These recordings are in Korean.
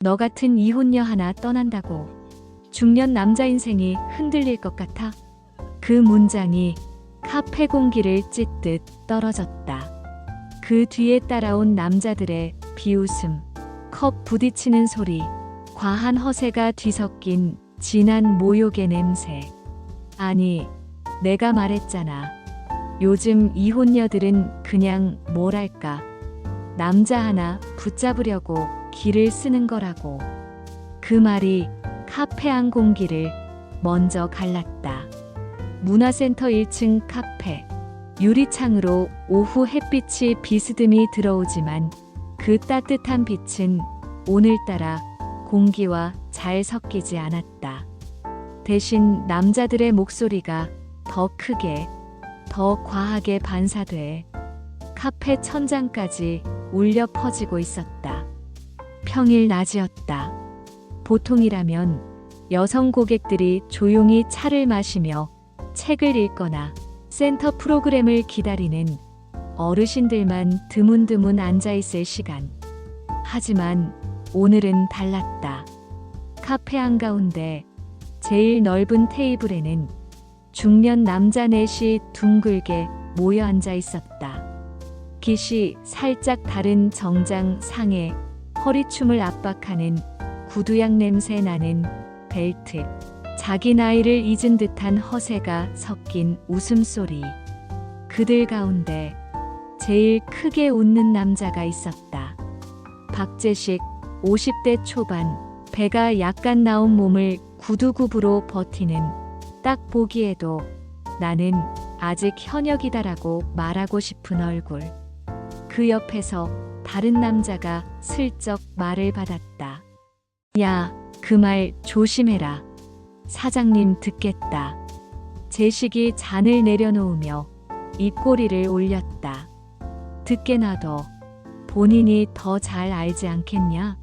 너 같은 이혼녀 하나 떠난다고 중년 남자 인생이 흔들릴 것 같아. 그 문장이 카페 공기를 찢듯 떨어졌다. 그 뒤에 따라온 남자들의 비웃음, 컵 부딪히는 소리, 과한 허세가 뒤섞인 진한 모욕의 냄새. 아니, 내가 말했잖아. 요즘 이혼녀들은 그냥 뭐랄까, 남자 하나 붙잡으려고 기를 쓰는 거라고. 그 말이 카페 안 공기를 먼저 갈랐다. 문화센터 1층 카페. 유리창으로 오후 햇빛이 비스듬히 들어오지만 그 따뜻한 빛은 오늘따라 공기와 잘 섞이지 않았다. 대신 남자들의 목소리가 더 크게, 더 과하게 반사돼 카페 천장까지 울려 퍼지고 있었다. 평일 낮이었다. 보통이라면 여성 고객들이 조용히 차를 마시며 책을 읽거나 센터 프로그램을 기다리는 어르신들만 드문드문 앉아있을 시간. 하지만 오늘은 달랐다. 카페 한가운데 제일 넓은 테이블에는 중년 남자 넷이 둥글게 모여 앉아 있었다. 깃이 살짝 다른 정장 상에 허리춤을 압박하는 구두약 냄새 나는 벨트. 자기 나이를 잊은 듯한 허세가 섞인 웃음소리. 그들 가운데 제일 크게 웃는 남자가 있었다. 박재식, 50대 초반, 배가 약간 나온 몸을 구두굽으로 버티는, 딱 보기에도 나는 아직 현역이다라고 말하고 싶은 얼굴. 그 옆에서 다른 남자가 슬쩍 말을 받았다. 야, 그 말 조심해라. 사장님 듣겠다. 재식이 잔을 내려놓으며 입꼬리를 올렸다. 듣게 놔둬. 본인이 더 잘 알지 않겠냐?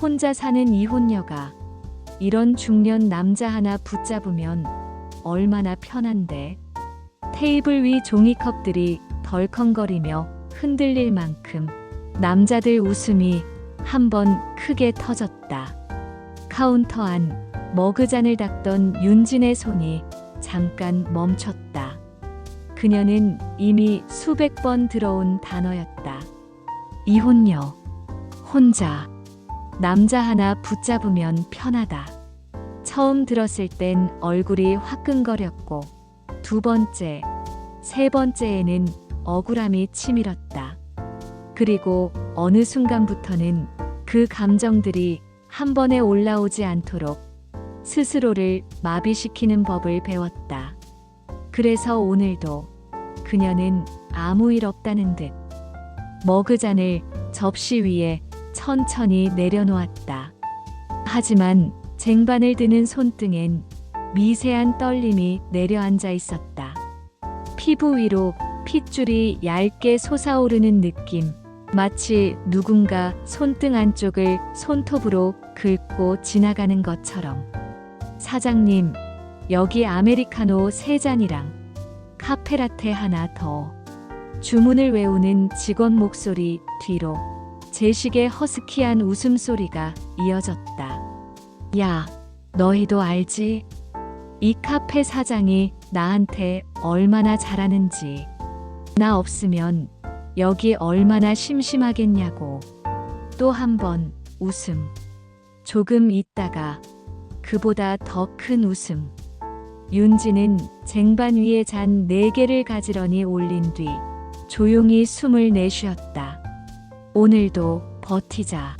혼자 사는 이혼녀가 이런 중년 남자 하나 붙잡으면 얼마나 편한데. 테이블 위 종이컵들이 덜컹거리며 흔들릴 만큼 남자들 웃음이 한번 크게 터졌다. 카운터 안 머그잔을 닦던 윤진의 손이 잠깐 멈췄다. 그녀는 이미 수백 번 들어온 단어였다. 이혼녀, 혼자, 남자 하나 붙잡으면 편하다. 처음 들었을 땐 얼굴이 화끈거렸고 두 번째, 세 번째에는 억울함이 치밀었다. 그리고 어느 순간부터는 그 감정들이 한 번에 올라오지 않도록 스스로를 마비시키는 법을 배웠다. 그래서 오늘도 그녀는 아무 일 없다는 듯 머그잔을 접시 위에 천천히 내려놓았다. 하지만 쟁반을 드는 손등엔 미세한 떨림이 내려앉아 있었다. 피부 위로 핏줄이 얇게 솟아오르는 느낌. 마치 누군가 손등 안쪽을 손톱으로 긁고 지나가는 것처럼. 사장님, 여기 아메리카노 3잔이랑 카페라테 하나 더. 주문을 외우는 직원 목소리 뒤로 재식의 허스키한 웃음소리가 이어졌다. 야, 너희도 알지? 이 카페 사장이 나한테 얼마나 잘하는지. 나 없으면 여기 얼마나 심심하겠냐고. 또 한 번 웃음. 조금 있다가 그보다 더 큰 웃음. 윤지는 쟁반 위에 잔 4개를 가지런히 올린 뒤 조용히 숨을 내쉬었다. 오늘도 버티자.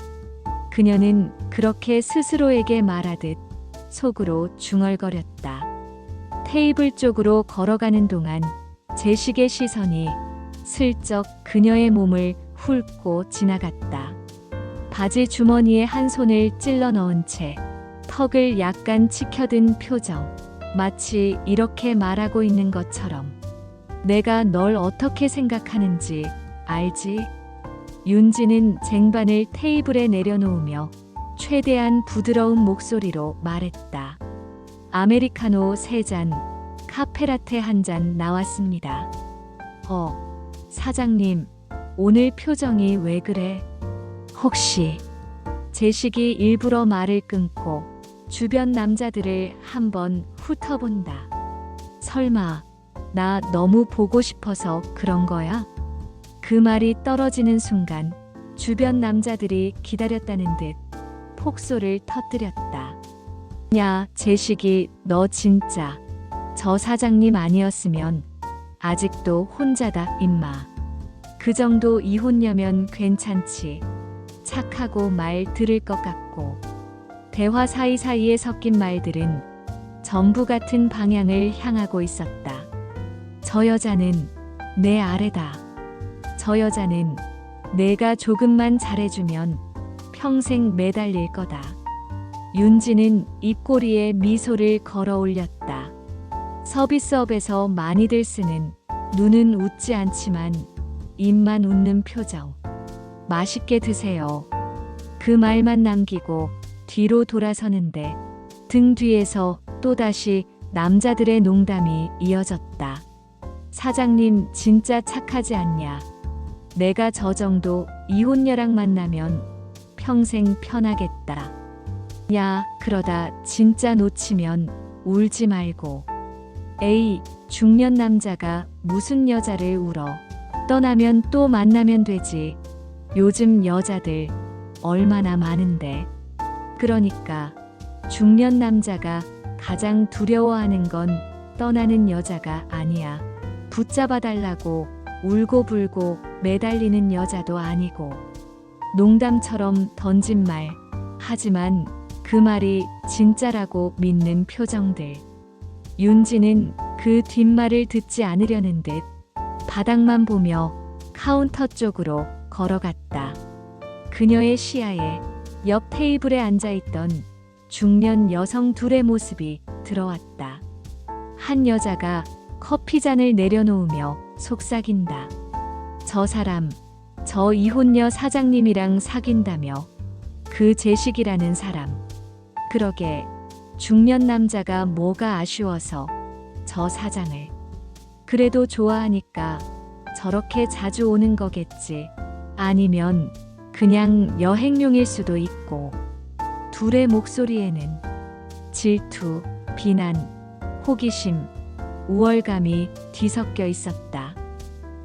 그녀는 그렇게 스스로에게 말하듯 속으로 중얼거렸다. 테이블 쪽으로 걸어가는 동안 재식의 시선이 슬쩍 그녀의 몸을 훑고 지나갔다. 바지 주머니에 한 손을 찔러 넣은 채 턱을 약간 치켜든 표정. 마치 이렇게 말하고 있는 것처럼. 내가 널 어떻게 생각하는지 알지? 윤지는 쟁반을 테이블에 내려놓으며 최대한 부드러운 목소리로 말했다. 아메리카노 3잔, 카페라테 1잔 나왔습니다. 사장님, 오늘 표정이 왜 그래? 혹시 제식이 일부러 말을 끊고 주변 남자들을 한번 훑어본다. 설마 나 너무 보고 싶어서 그런 거야? 그 말이 떨어지는 순간 주변 남자들이 기다렸다는 듯 폭소를 터뜨렸다. 야, 제식이 너 진짜 저 사장님 아니었으면 아직도 혼자다 임마. 그 정도 이혼녀면 괜찮지. 착하고 말 들을 것 같고. 대화 사이사이에 섞인 말들은 전부 같은 방향을 향하고 있었다. 저 여자는 내 아래다. 저 여자는 내가 조금만 잘해주면 평생 매달릴 거다. 윤지는 입꼬리에 미소를 걸어 올렸다. 서비스업에서 많이들 쓰는 눈은 웃지 않지만 입만 웃는 표정. 맛있게 드세요. 그 말만 남기고 뒤로 돌아서는데 등 뒤에서 또다시 남자들의 농담이 이어졌다. 사장님 진짜 착하지 않냐? 내가 저 정도 이혼녀랑 만나면 평생 편하겠다. 야, 그러다 진짜 놓치면 울지 말고. 에이, 중년 남자가 무슨 여자를 울어. 떠나면 또 만나면 되지. 요즘 여자들 얼마나 많은데. 그러니까 중년 남자가 가장 두려워하는 건 떠나는 여자가 아니야. 붙잡아달라고 울고불고 매달리는 여자도 아니고. 농담처럼 던진 말. 하지만 그 말이 진짜라고 믿는 표정들. 윤지는 그 뒷말을 듣지 않으려는 듯 바닥만 보며 카운터 쪽으로 걸어갔다. 그녀의 시야에 옆 테이블에 앉아있던 중년 여성 둘의 모습이 들어왔다. 한 여자가 커피잔을 내려놓으며 속삭인다. 저 사람, 저 이혼녀 사장님이랑 사귄다며. 그 제식이라는 사람. 그러게 중년 남자가 뭐가 아쉬워서 저 사장을. 그래도 좋아하니까 저렇게 자주 오는 거겠지. 아니면 그냥 여행용일 수도 있고. 둘의 목소리에는 질투, 비난, 호기심, 우월감이 뒤섞여 있었다.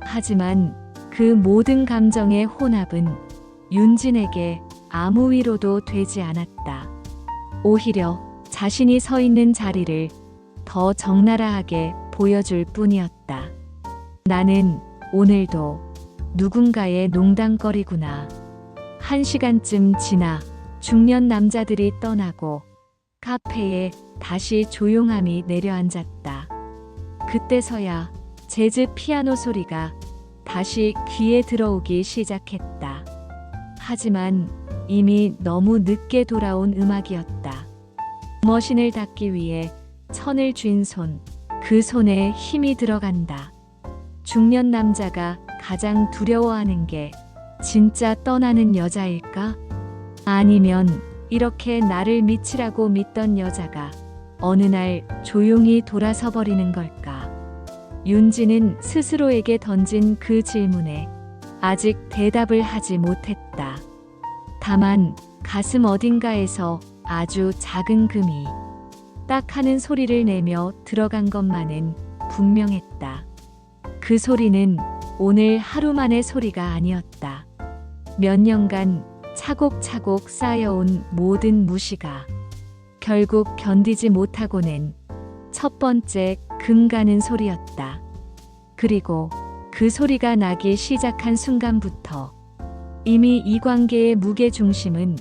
하지만 그 모든 감정의 혼합은 윤진에게 아무 위로도 되지 않았다. 오히려 자신이 서 있는 자리를 더 적나라하게 보여줄 뿐이었다. 나는 오늘도 누군가의 농담거리구나. 1시간쯤 지나 중년 남자들이 떠나고 카페에 다시 조용함이 내려앉았다. 그때서야 재즈 피아노 소리가 다시 귀에 들어오기 시작했다. 하지만 이미 너무 늦게 돌아온 음악이었다. 머신을 닫기 위해 천을 쥔 손, 그 손에 힘이 들어간다. 중년 남자가 가장 두려워하는 게 진짜 떠나는 여자일까? 아니면 이렇게 나를 미치라고 믿던 여자가 어느 날 조용히 돌아서 버리는 걸까? 윤지는 스스로에게 던진 그 질문에 아직 대답을 하지 못했다. 다만 가슴 어딘가에서 아주 작은 금이 딱 하는 소리를 내며 들어간 것만은 분명했다. 그 소리는 오늘 하루만의 소리가 아니었다. 몇 년간 차곡차곡 쌓여온 모든 무시가 결국 견디지 못하고 낸 첫 번째 금 가는 소리였다. 그리고 그 소리가 나기 시작한 순간부터 이미 이 관계의 무게 중심은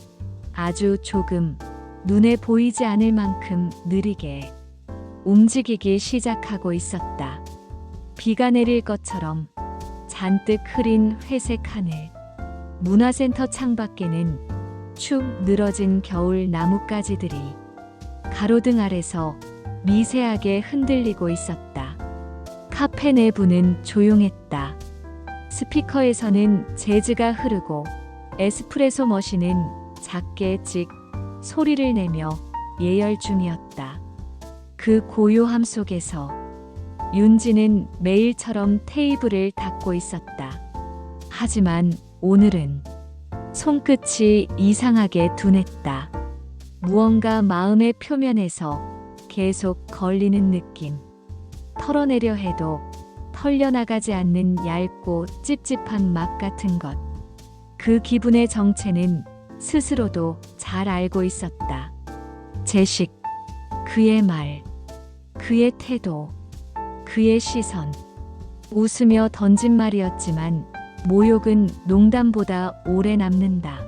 아주 조금 눈에 보이지 않을 만큼 느리게 움직이기 시작하고 있었다. 비가 내릴 것처럼 잔뜩 흐린 회색 하늘. 문화센터 창밖에는 축 늘어진 겨울 나뭇가지들이 가로등 아래서 미세하게 흔들리고 있었다. 카페 내부는 조용했다. 스피커에서는 재즈가 흐르고 에스프레소 머신은 작게 찍 소리를 내며 예열 중이었다. 그 고요함 속에서 윤지는 매일처럼 테이블을 닦고 있었다. 하지만 오늘은 손끝이 이상하게 둔했다. 무언가 마음의 표면에서 계속 걸리는 느낌. 털어내려 해도 털려나가지 않는 얇고 찝찝한 맛 같은 것. 그 기분의 정체는 스스로도 잘 알고 있었다. 제식, 그의 말, 그의 태도, 그의 시선. 웃으며 던진 말이었지만 모욕은 농담보다 오래 남는다.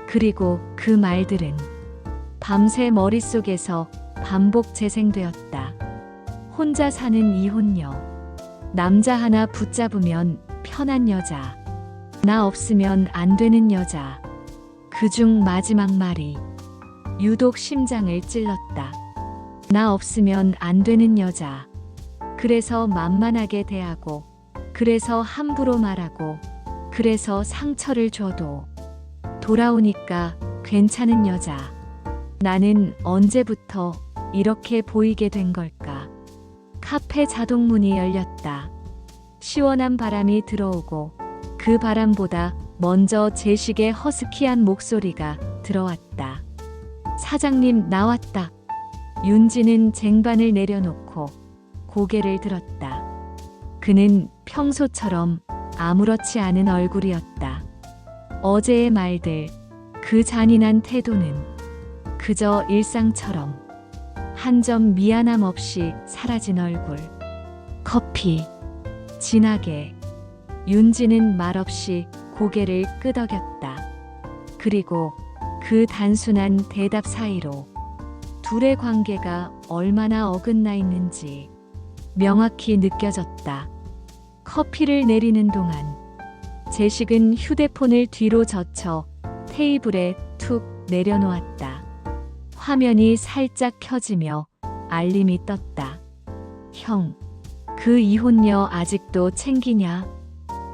그리고 그 말들은 밤새 머릿속에서 반복 재생되었다. 혼자 사는 이혼녀. 남자 하나 붙잡으면 편한 여자. 나 없으면 안 되는 여자. 그중 마지막 말이 유독 심장을 찔렀다. 나 없으면 안 되는 여자. 그래서 만만하게 대하고, 그래서 함부로 말하고, 그래서 상처를 줘도 돌아오니까 괜찮은 여자. 나는 언제부터 이렇게 보이게 된 걸까? 카페 자동문이 열렸다. 시원한 바람이 들어오고 그 바람보다 먼저 제식의 허스키한 목소리가 들어왔다. 사장님 나왔다. 윤지는 쟁반을 내려놓고 고개를 들었다. 그는 평소처럼 아무렇지 않은 얼굴이었다. 어제의 말들, 그 잔인한 태도는 그저 일상처럼 한 점 미안함 없이 사라진 얼굴. 커피. 진하게. 윤지는 말없이 고개를 끄덕였다. 그리고 그 단순한 대답 사이로 둘의 관계가 얼마나 어긋나 있는지 명확히 느껴졌다. 커피를 내리는 동안 제식은 휴대폰을 뒤로 젖혀 테이블에 툭 내려놓았다. 화면이 살짝 켜지며 알림이 떴다. 형, 그 이혼녀 아직도 챙기냐?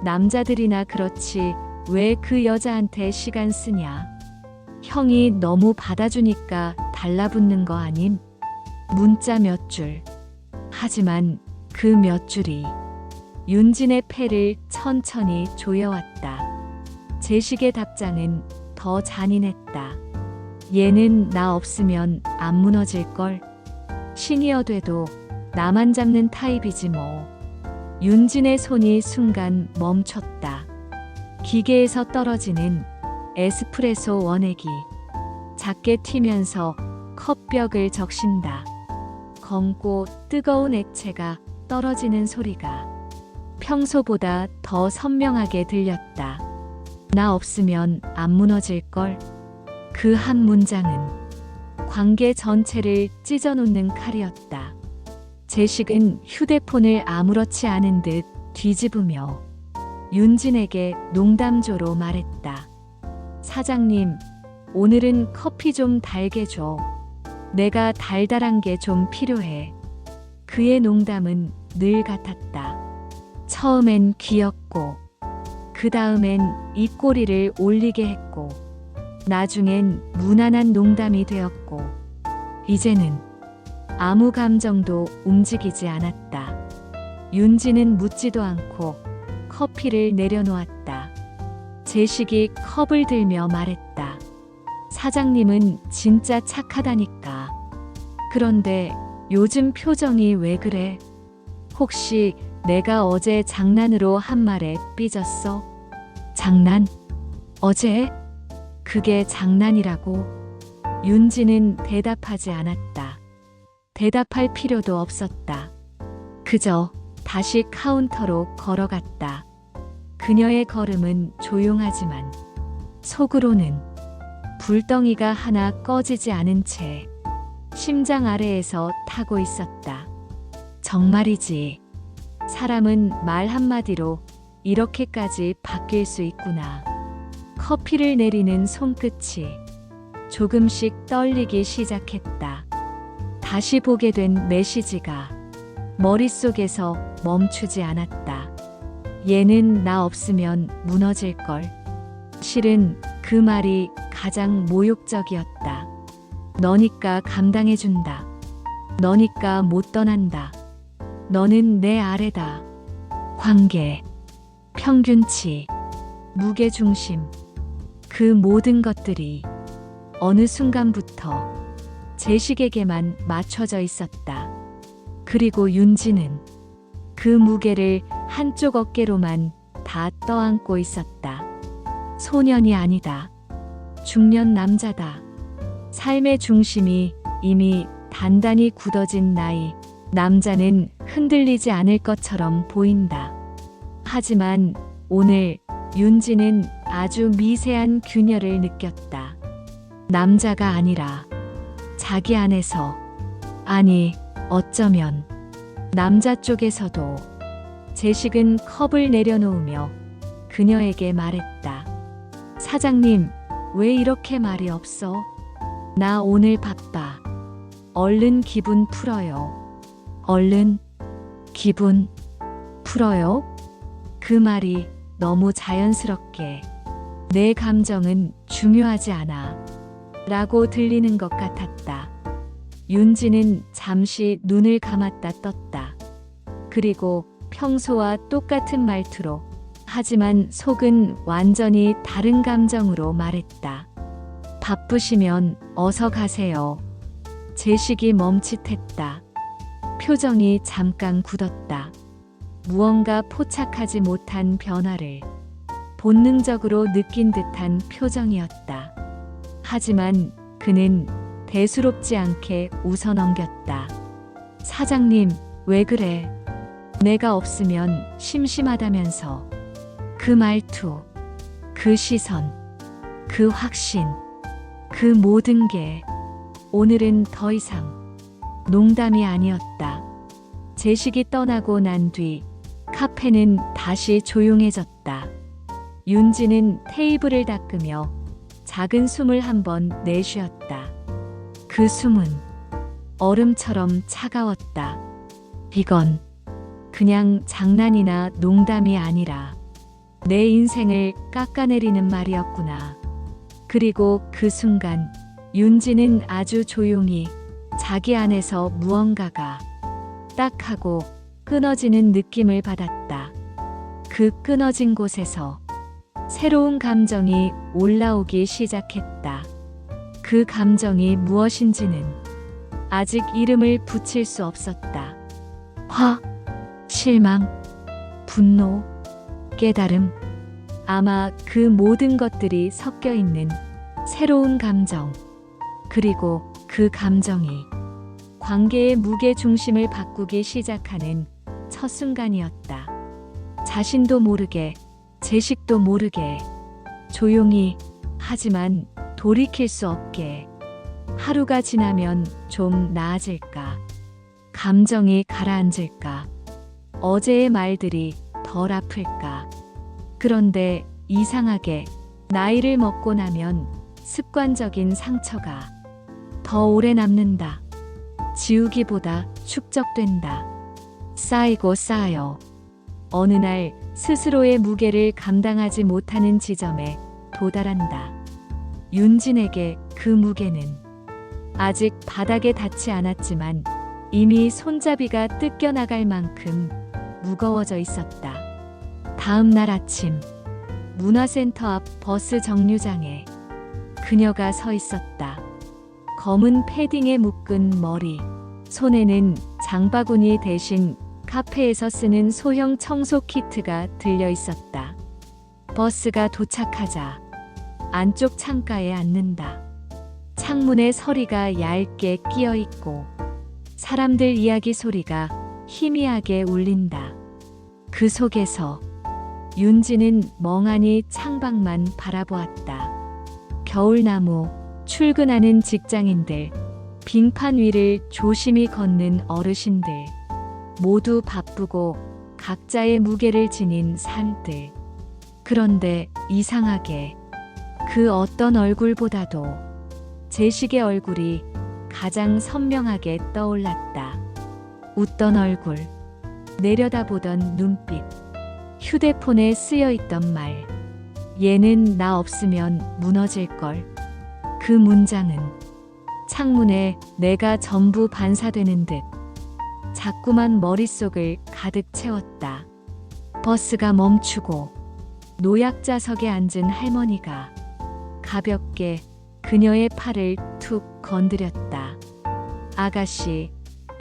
남자들이나 그렇지 왜 그 여자한테 시간 쓰냐? 형이 너무 받아주니까 달라붙는 거 아님? 문자 몇 줄. 하지만 그 몇 줄이 윤진의 폐를 천천히 조여왔다. 제식의 답장은 더 잔인했다. 얘는 나 없으면 안 무너질걸. 신이어 돼도 나만 잡는 타입이지 뭐. 윤진의 손이 순간 멈췄다. 기계에서 떨어지는 에스프레소 원액이 작게 튀면서 컵벽을 적신다. 검고 뜨거운 액체가 떨어지는 소리가 평소보다 더 선명하게 들렸다. 나 없으면 안 무너질걸. 그 한 문장은 관계 전체를 찢어놓는 칼이었다. 제식은 휴대폰을 아무렇지 않은 듯 뒤집으며 윤진에게 농담조로 말했다. 사장님, 오늘은 커피 좀 달게 줘. 내가 달달한 게 좀 필요해. 그의 농담은 늘 같았다. 처음엔 귀엽고, 그 다음엔 입꼬리를 올리게 했고, 나중엔 무난한 농담이 되었고, 이제는 아무 감정도 움직이지 않았다. 윤지는 묻지도 않고 커피를 내려놓았다. 제식이 컵을 들며 말했다. 사장님은 진짜 착하다니까. 그런데 요즘 표정이 왜 그래? 혹시 내가 어제 장난으로 한 말에 삐졌어? 장난? 어제? 그게 장난이라고? 윤지는 대답하지 않았다. 대답할 필요도 없었다. 그저 다시 카운터로 걸어갔다. 그녀의 걸음은 조용하지만 속으로는 불덩이가 하나 꺼지지 않은 채 심장 아래에서 타고 있었다. 정말이지. 사람은 말 한마디로 이렇게까지 바뀔 수 있구나. 커피를 내리는 손끝이 조금씩 떨리기 시작했다. 다시 보게 된 메시지가 머릿속에서 멈추지 않았다. 얘는 나 없으면 무너질걸. 실은 그 말이 가장 모욕적이었다. 너니까 감당해준다. 너니까 못 떠난다. 너는 내 아래다. 관계, 평균치, 무게중심. 그 모든 것들이 어느 순간부터 제식에게만 맞춰져 있었다. 그리고 윤지는 그 무게를 한쪽 어깨로만 다 떠안고 있었다. 소년이 아니다. 중년 남자다. 삶의 중심이 이미 단단히 굳어진 나이. 남자는 흔들리지 않을 것처럼 보인다. 하지만 오늘 윤지는 아주 미세한 균열을 느꼈다. 남자가 아니라 자기 안에서, 아니, 어쩌면 남자 쪽에서도. 제식은 컵을 내려놓으며 그녀에게 말했다. 사장님, 왜 이렇게 말이 없어? 나 오늘 바빠. 얼른 기분 풀어요. 얼른 기분 풀어요? 그 말이 너무 자연스럽게 내 감정은 중요하지 않아 라고 들리는 것 같았다. 윤지는 잠시 눈을 감았다 떴다. 그리고 평소와 똑같은 말투로, 하지만 속은 완전히 다른 감정으로 말했다. 바쁘시면 어서 가세요. 제식이 멈칫했다. 표정이 잠깐 굳었다. 무언가 포착하지 못한 변화를 본능적으로 느낀 듯한 표정이었다. 하지만 그는 대수롭지 않게 웃어넘겼다. 사장님, 왜 그래? 내가 없으면 심심하다면서. 그 말투, 그 시선, 그 확신, 그 모든 게 오늘은 더 이상 농담이 아니었다. 제식이 떠나고 난 뒤 카페는 다시 조용해졌다. 윤지는 테이블을 닦으며 작은 숨을 한번 내쉬었다. 그 숨은 얼음처럼 차가웠다. 이건 그냥 장난이나 농담이 아니라 내 인생을 깎아내리는 말이었구나. 그리고 그 순간 윤지는 아주 조용히 자기 안에서 무언가가 딱 하고 끊어지는 느낌을 받았다. 그 끊어진 곳에서 새로운 감정이 올라오기 시작했다. 그 감정이 무엇인지는 아직 이름을 붙일 수 없었다. 화, 실망, 분노, 깨달음. 아마 그 모든 것들이 섞여 있는 새로운 감정. 그리고 그 감정이 관계의 무게 중심을 바꾸기 시작하는 첫 순간이었다. 자신도 모르게, 제식도 모르게, 조용히, 하지만 돌이킬 수 없게. 하루가 지나면 좀 나아질까? 감정이 가라앉을까? 어제의 말들이 덜 아플까? 그런데 이상하게 나이를 먹고 나면 습관적인 상처가 더 오래 남는다. 지우기보다 축적된다. 쌓이고 쌓여 어느 날 스스로의 무게를 감당하지 못하는 지점에 도달한다. 윤진에게 그 무게는 아직 바닥에 닿지 않았지만 이미 손잡이가 뜯겨나갈 만큼 무거워져 있었다. 다음 날 아침, 문화센터 앞 버스 정류장에 그녀가 서 있었다. 검은 패딩에 묶은 머리, 손에는 장바구니 대신 카페에서 쓰는 소형 청소 키트가 들려 있었다. 버스가 도착하자 안쪽 창가에 앉는다. 창문에 서리가 얇게 끼어 있고 사람들 이야기 소리가 희미하게 울린다. 그 속에서 윤지는 멍하니 창밖만 바라보았다. 겨울나무, 출근하는 직장인들, 빙판 위를 조심히 걷는 어르신들, 모두 바쁘고 각자의 무게를 지닌 삶들. 그런데 이상하게 그 어떤 얼굴보다도 제식의 얼굴이 가장 선명하게 떠올랐다. 웃던 얼굴, 내려다보던 눈빛, 휴대폰에 쓰여있던 말. 얘는 나 없으면 무너질걸. 그 문장은 창문에 내가 전부 반사되는 듯 자꾸만 머릿속을 가득 채웠다. 버스가 멈추고 노약자석에 앉은 할머니가 가볍게 그녀의 팔을 툭 건드렸다. 아가씨,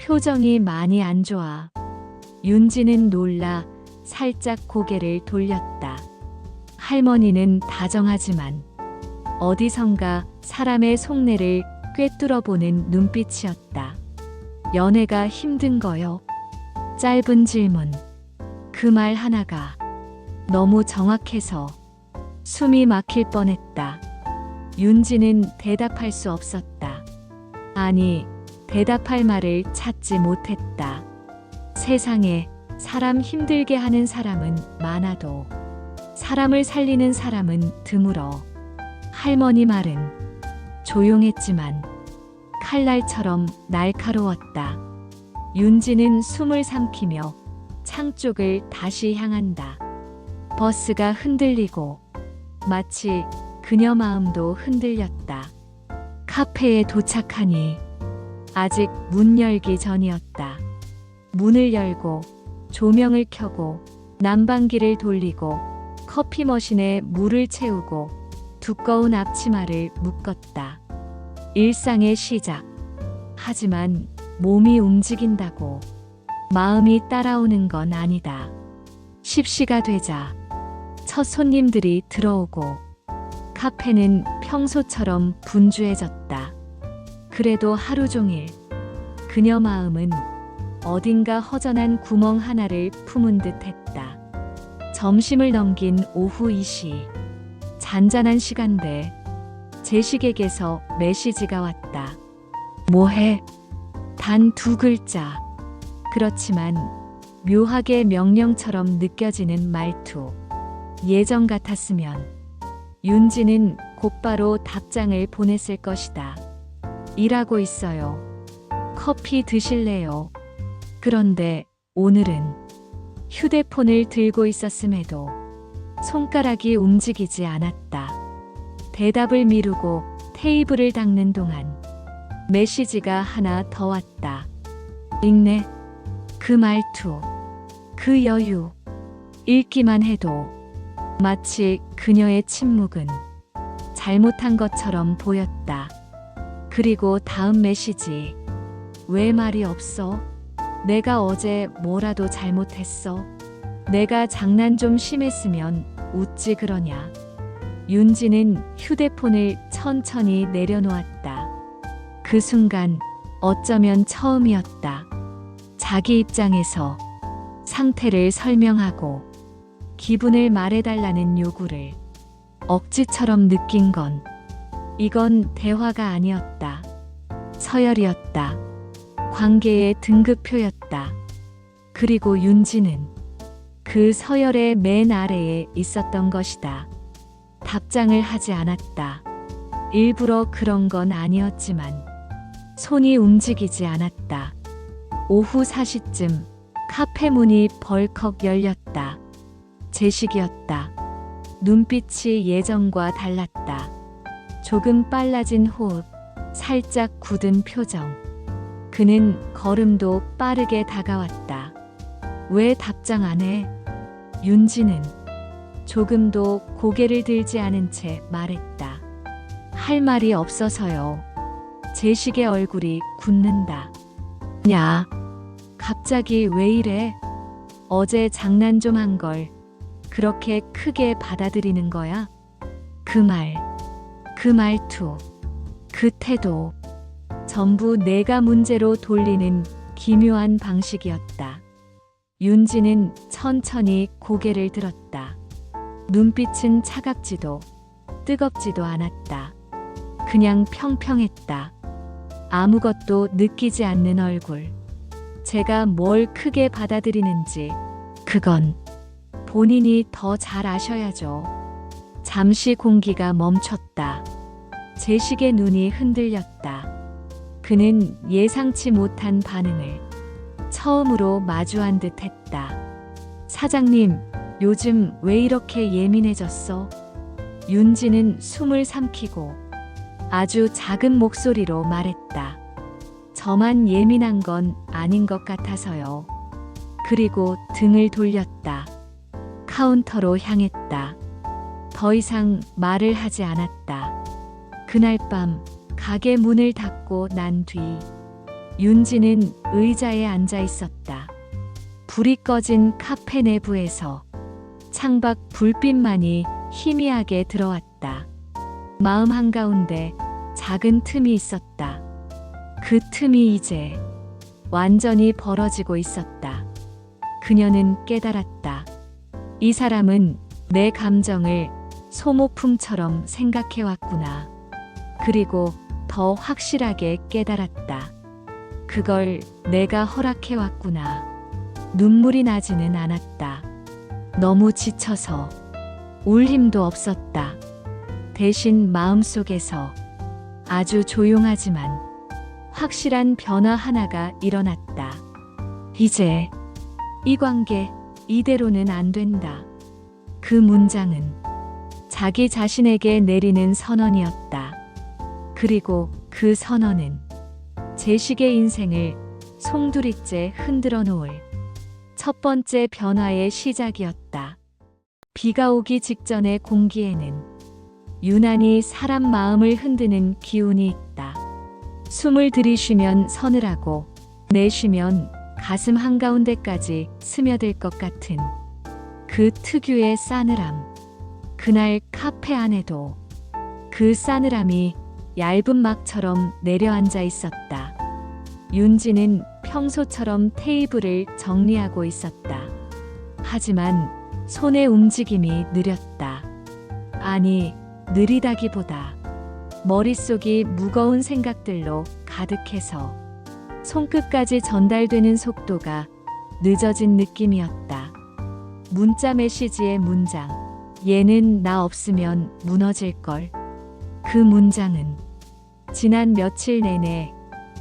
표정이 많이 안 좋아. 윤지는 놀라 살짝 고개를 돌렸다. 할머니는 다정하지만 어디선가 사람의 속내를 꿰뚫어 보는 눈빛이었다. 연애가 힘든 거요? 짧은 질문. 그 말 하나가 너무 정확해서 숨이 막힐 뻔했다. 윤지는 대답할 수 없었다. 아니, 대답할 말을 찾지 못했다. 세상에 사람 힘들게 하는 사람은 많아도 사람을 살리는 사람은 드물어. 할머니 말은 조용했지만 칼날처럼 날카로웠다. 윤지는 숨을 삼키며 창 쪽을 다시 향한다. 버스가 흔들리고 마치 그녀 마음도 흔들렸다. 카페에 도착하니 아직 문 열기 전이었다. 문을 열고 조명을 켜고 난방기를 돌리고 커피 머신에 물을 채우고 두꺼운 앞치마를 묶었다. 일상의 시작. 하지만 몸이 움직인다고 마음이 따라오는 건 아니다. 10시가 되자 첫 손님들이 들어오고 카페는 평소처럼 분주해졌다. 그래도 하루 종일 그녀 마음은 어딘가 허전한 구멍 하나를 품은 듯 했다. 점심을 넘긴 오후 2시. 잔잔한 시간대 제식에게서 메시지가 왔다. 뭐해? 단 2글자. 그렇지만 묘하게 명령처럼 느껴지는 말투. 예전 같았으면 윤지는 곧바로 답장을 보냈을 것이다. 일하고 있어요. 커피 드실래요? 그런데 오늘은 휴대폰을 들고 있었음에도 손가락이 움직이지 않았다. 대답을 미루고 테이블을 닦는 동안 메시지가 하나 더 왔다. 읽네. 그 말투, 그 여유. 읽기만 해도 마치 그녀의 침묵은 잘못한 것처럼 보였다. 그리고 다음 메시지. 왜 말이 없어? 내가 어제 뭐라도 잘못했어? 내가 장난 좀 심했으면 웃지 그러냐? 윤지는 휴대폰을 천천히 내려놓았다. 그 순간 어쩌면 처음이었다. 자기 입장에서 상태를 설명하고 기분을 말해달라는 요구를 억지처럼 느낀 건 이건 대화가 아니었다. 서열이었다. 관계의 등급표였다. 그리고 윤지는 그 서열의 맨 아래에 있었던 것이다. 답장을 하지 않았다. 일부러 그런 건 아니었지만 손이 움직이지 않았다. 오후 4시쯤 카페 문이 벌컥 열렸다. 제식이었다. 눈빛이 예전과 달랐다. 조금 빨라진 호흡, 살짝 굳은 표정. 그는 걸음도 빠르게 다가왔다. 왜 답장 안 해? 윤지는 조금도 고개를 들지 않은 채 말했다. 할 말이 없어서요. 제식의 얼굴이 굳는다. 야, 갑자기 왜 이래? 어제 장난 좀 한 걸 그렇게 크게 받아들이는 거야? 그 말, 그 말투, 그 태도. 전부 내가 문제로 돌리는 기묘한 방식이었다. 윤지는 천천히 고개를 들었다. 눈빛은 차갑지도 뜨겁지도 않았다. 그냥 평평했다. 아무것도 느끼지 않는 얼굴. 제가 뭘 크게 받아들이는지 그건 본인이 더 잘 아셔야죠. 잠시 공기가 멈췄다. 제식의 눈이 흔들렸다. 그는 예상치 못한 반응을 처음으로 마주한 듯 했다. 사장님, 요즘 왜 이렇게 예민해졌어? 윤지는 숨을 삼키고 아주 작은 목소리로 말했다. 저만 예민한 건 아닌 것 같아서요. 그리고 등을 돌렸다. 카운터로 향했다. 더 이상 말을 하지 않았다. 그날 밤 가게 문을 닫고 난 뒤 윤지는 의자에 앉아 있었다. 불이 꺼진 카페 내부에서 창밖 불빛만이 희미하게 들어왔다. 마음 한가운데 작은 틈이 있었다. 그 틈이 이제 완전히 벌어지고 있었다. 그녀는 깨달았다. 이 사람은 내 감정을 소모품처럼 생각해왔구나. 그리고 더 확실하게 깨달았다. 그걸 내가 허락해왔구나. 눈물이 나지는 않았다. 너무 지쳐서 울 힘도 없었다. 대신 마음속에서 아주 조용하지만 확실한 변화 하나가 일어났다. 이제 이 관계 이대로는 안 된다. 그 문장은 자기 자신에게 내리는 선언이었다. 그리고 그 선언은 제식의 인생을 송두리째 흔들어 놓을 첫 번째 변화의 시작이었다. 비가 오기 직전의 공기에는 유난히 사람 마음을 흔드는 기운이 있다. 숨을 들이쉬면 서늘하고 내쉬면 가슴 한가운데까지 스며들 것 같은 그 특유의 싸늘함. 그날 카페 안에도 그 싸늘함이 얇은 막처럼 내려앉아 있었다. 윤지는 평소처럼 테이블을 정리하고 있었다. 하지만 손의 움직임이 느렸다. 아니, 느리다기보다 머릿속이 무거운 생각들로 가득해서 손끝까지 전달되는 속도가 늦어진 느낌이었다. 문자 메시지의 문장. 얘는 나 없으면 무너질걸. 그 문장은 지난 며칠 내내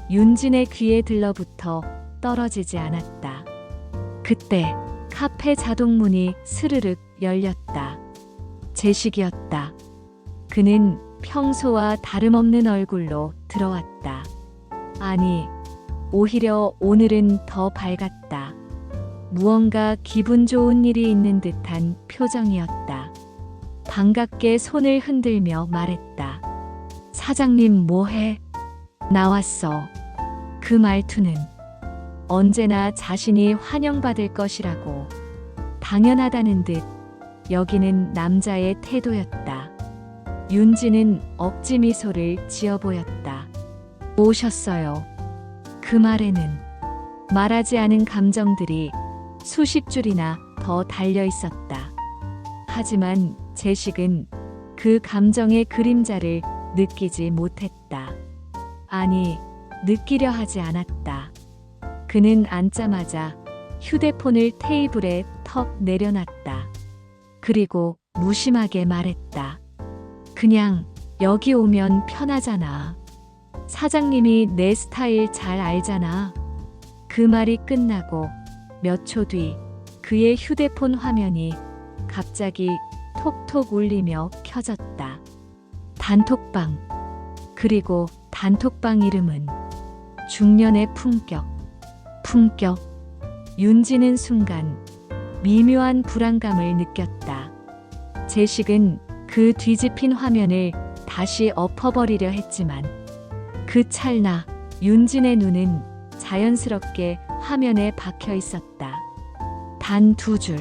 윤진의 귀에 들러붙어 떨어지지 않았다. 그때 카페 자동문이 스르륵 열렸다. 제식이었다. 그는 평소와 다름없는 얼굴로 들어왔다. 아니, 오히려 오늘은 더 밝았다. 무언가 기분 좋은 일이 있는 듯한 표정이었다. 반갑게 손을 흔들며 말했다. 사장님 뭐해? 나왔어. 그 말투는 언제나 자신이 환영받을 것이라고 당연하다는 듯 여기는 남자의 태도였다. 윤지는 억지 미소를 지어 보였다. 오셨어요. 그 말에는 말하지 않은 감정들이 수십 줄이나 더 달려 있었다. 하지만 제식은 그 감정의 그림자를 느끼지 못했다. 아니, 느끼려 하지 않았다. 그는 앉자마자 휴대폰을 테이블에 턱 내려놨다. 그리고 무심하게 말했다. 그냥 여기 오면 편하잖아. 사장님이 내 스타일 잘 알잖아. 그 말이 끝나고 몇 초 뒤 그의 휴대폰 화면이 갑자기 톡톡 울리며 켜졌다. 단톡방. 그리고 단톡방 이름은 중년의 품격. 품격. 윤지는 순간 미묘한 불안감을 느꼈다. 제식은 그 뒤집힌 화면을 다시 엎어버리려 했지만 그 찰나 윤진의 눈은 자연스럽게 화면에 박혀 있었다. 단 2줄.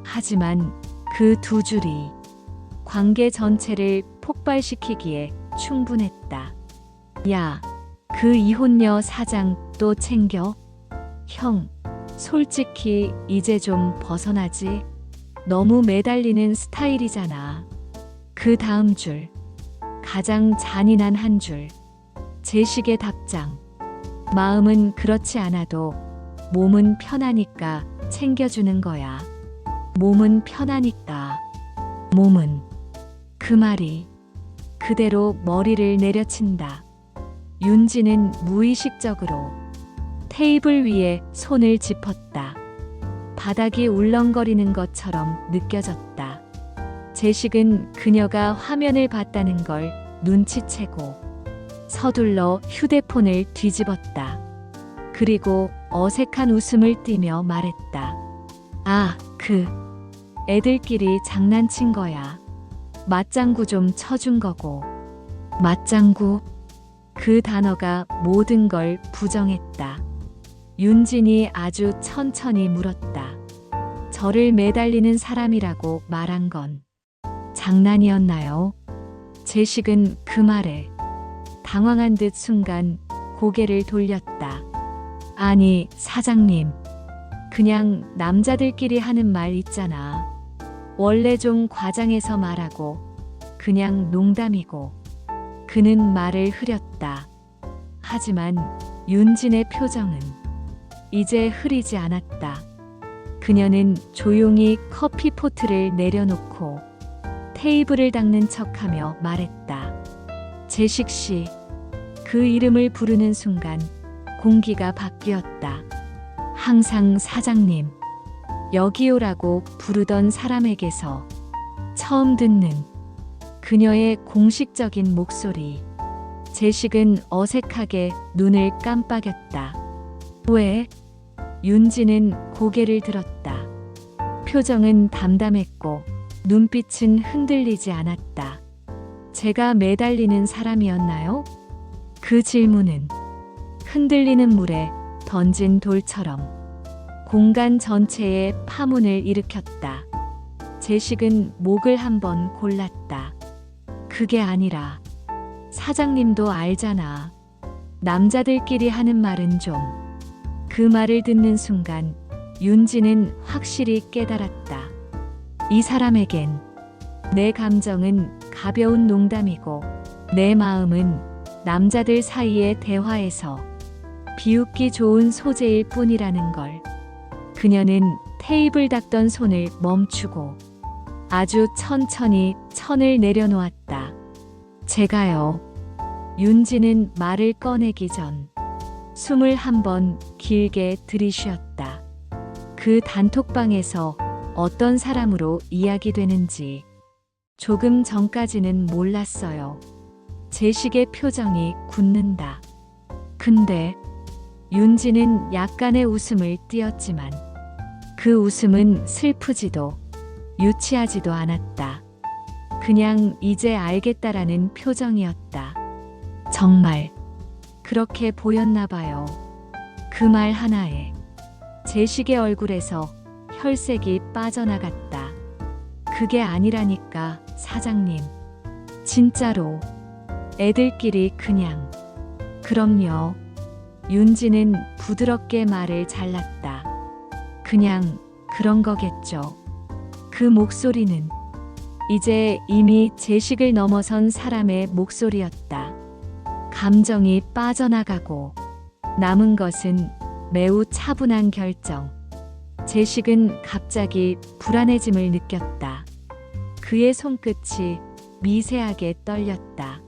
하지만 그 2줄이 관계 전체를 폭발시키기에 충분했다. 야, 그 이혼녀 사장 또 챙겨? 형, 솔직히 이제 좀 벗어나지? 너무 매달리는 스타일이잖아. 그 다음 줄. 가장 잔인한 한 줄. 제식의 답장. 마음은 그렇지 않아도 몸은 편하니까 챙겨주는 거야. 몸은 편하니까. 몸은. 그 말이 그대로 머리를 내려친다. 윤지는 무의식적으로 테이블 위에 손을 짚었다. 바닥이 울렁거리는 것처럼 느껴졌다. 제식은 그녀가 화면을 봤다는 걸 눈치채고 서둘러 휴대폰을 뒤집었다. 그리고 어색한 웃음을 띠며 말했다. 아, 애들끼리 장난친 거야. 맞장구 좀 쳐준 거고. 맞장구? 그 단어가 모든 걸 부정했다. 윤진이 아주 천천히 물었다. 저를 매달리는 사람이라고 말한 건 장난이었나요? 제식은 그 말에 당황한 듯 순간 고개를 돌렸다. 아니, 사장님. 그냥 남자들끼리 하는 말 있잖아. 원래 좀 과장해서 말하고 그냥 농담이고. 그는 말을 흐렸다. 하지만 윤진의 표정은 이제 흐리지 않았다. 그녀는 조용히 커피 포트를 내려놓고 테이블을 닦는 척하며 말했다. 제식 씨. 그 이름을 부르는 순간 공기가 바뀌었다. 항상 사장님, 여기 오라고 부르던 사람에게서 처음 듣는 그녀의 공식적인 목소리. 제식은 어색하게 눈을 깜빡였다. 왜? 윤지는 고개를 들었다. 표정은 담담했고 눈빛은 흔들리지 않았다. 제가 매달리는 사람이었나요? 그 질문은 흔들리는 물에 던진 돌처럼 공간 전체에 파문을 일으켰다. 제식은 목을 한번 골랐다. 그게 아니라 사장님도 알잖아. 남자들끼리 하는 말은 좀. 그 말을 듣는 순간 윤지는 확실히 깨달았다. 이 사람에겐 내 감정은 가벼운 농담이고 내 마음은 남자들 사이의 대화에서 비웃기 좋은 소재일 뿐이라는 걸. 그녀는 테이블 닦던 손을 멈추고 아주 천천히 천을 내려놓았다. 제가요. 윤지는 말을 꺼내기 전 숨을 한번 길게 들이쉬었다. 그 단톡방에서 어떤 사람으로 이야기되는지 조금 전까지는 몰랐어요. 제식의 표정이 굳는다. 근데 윤지는 약간의 웃음을 띄었지만 그 웃음은 슬프지도 유치하지도 않았다. 그냥 이제 알겠다라는 표정이었다. 정말 그렇게 보였나 봐요. 그 말 하나에 제식의 얼굴에서 혈색이 빠져나갔다. 그게 아니라니까, 사장님. 진짜로. 애들끼리 그냥. 그럼요. 윤지는 부드럽게 말을 잘랐다. 그냥 그런 거겠죠. 그 목소리는 이제 이미 제식을 넘어선 사람의 목소리였다. 감정이 빠져나가고 남은 것은 매우 차분한 결정. 제식은 갑자기 불안해짐을 느꼈다. 그의 손끝이 미세하게 떨렸다.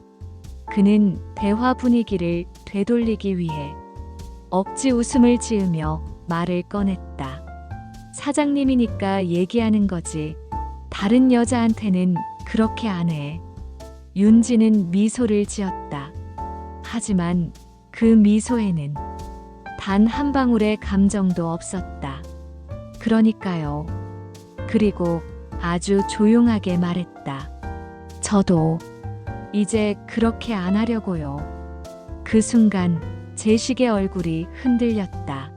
그는 대화 분위기를 되돌리기 위해 억지 웃음을 지으며 말을 꺼냈다. 사장님이니까 얘기하는 거지. 다른 여자한테는 그렇게 안 해. 윤지는 미소를 지었다. 하지만 그 미소에는 단 한 방울의 감정도 없었다. 그러니까요. 그리고 아주 조용하게 말했다. 저도 이제 그렇게 안 하려고요. 그 순간 제식의 얼굴이 흔들렸다.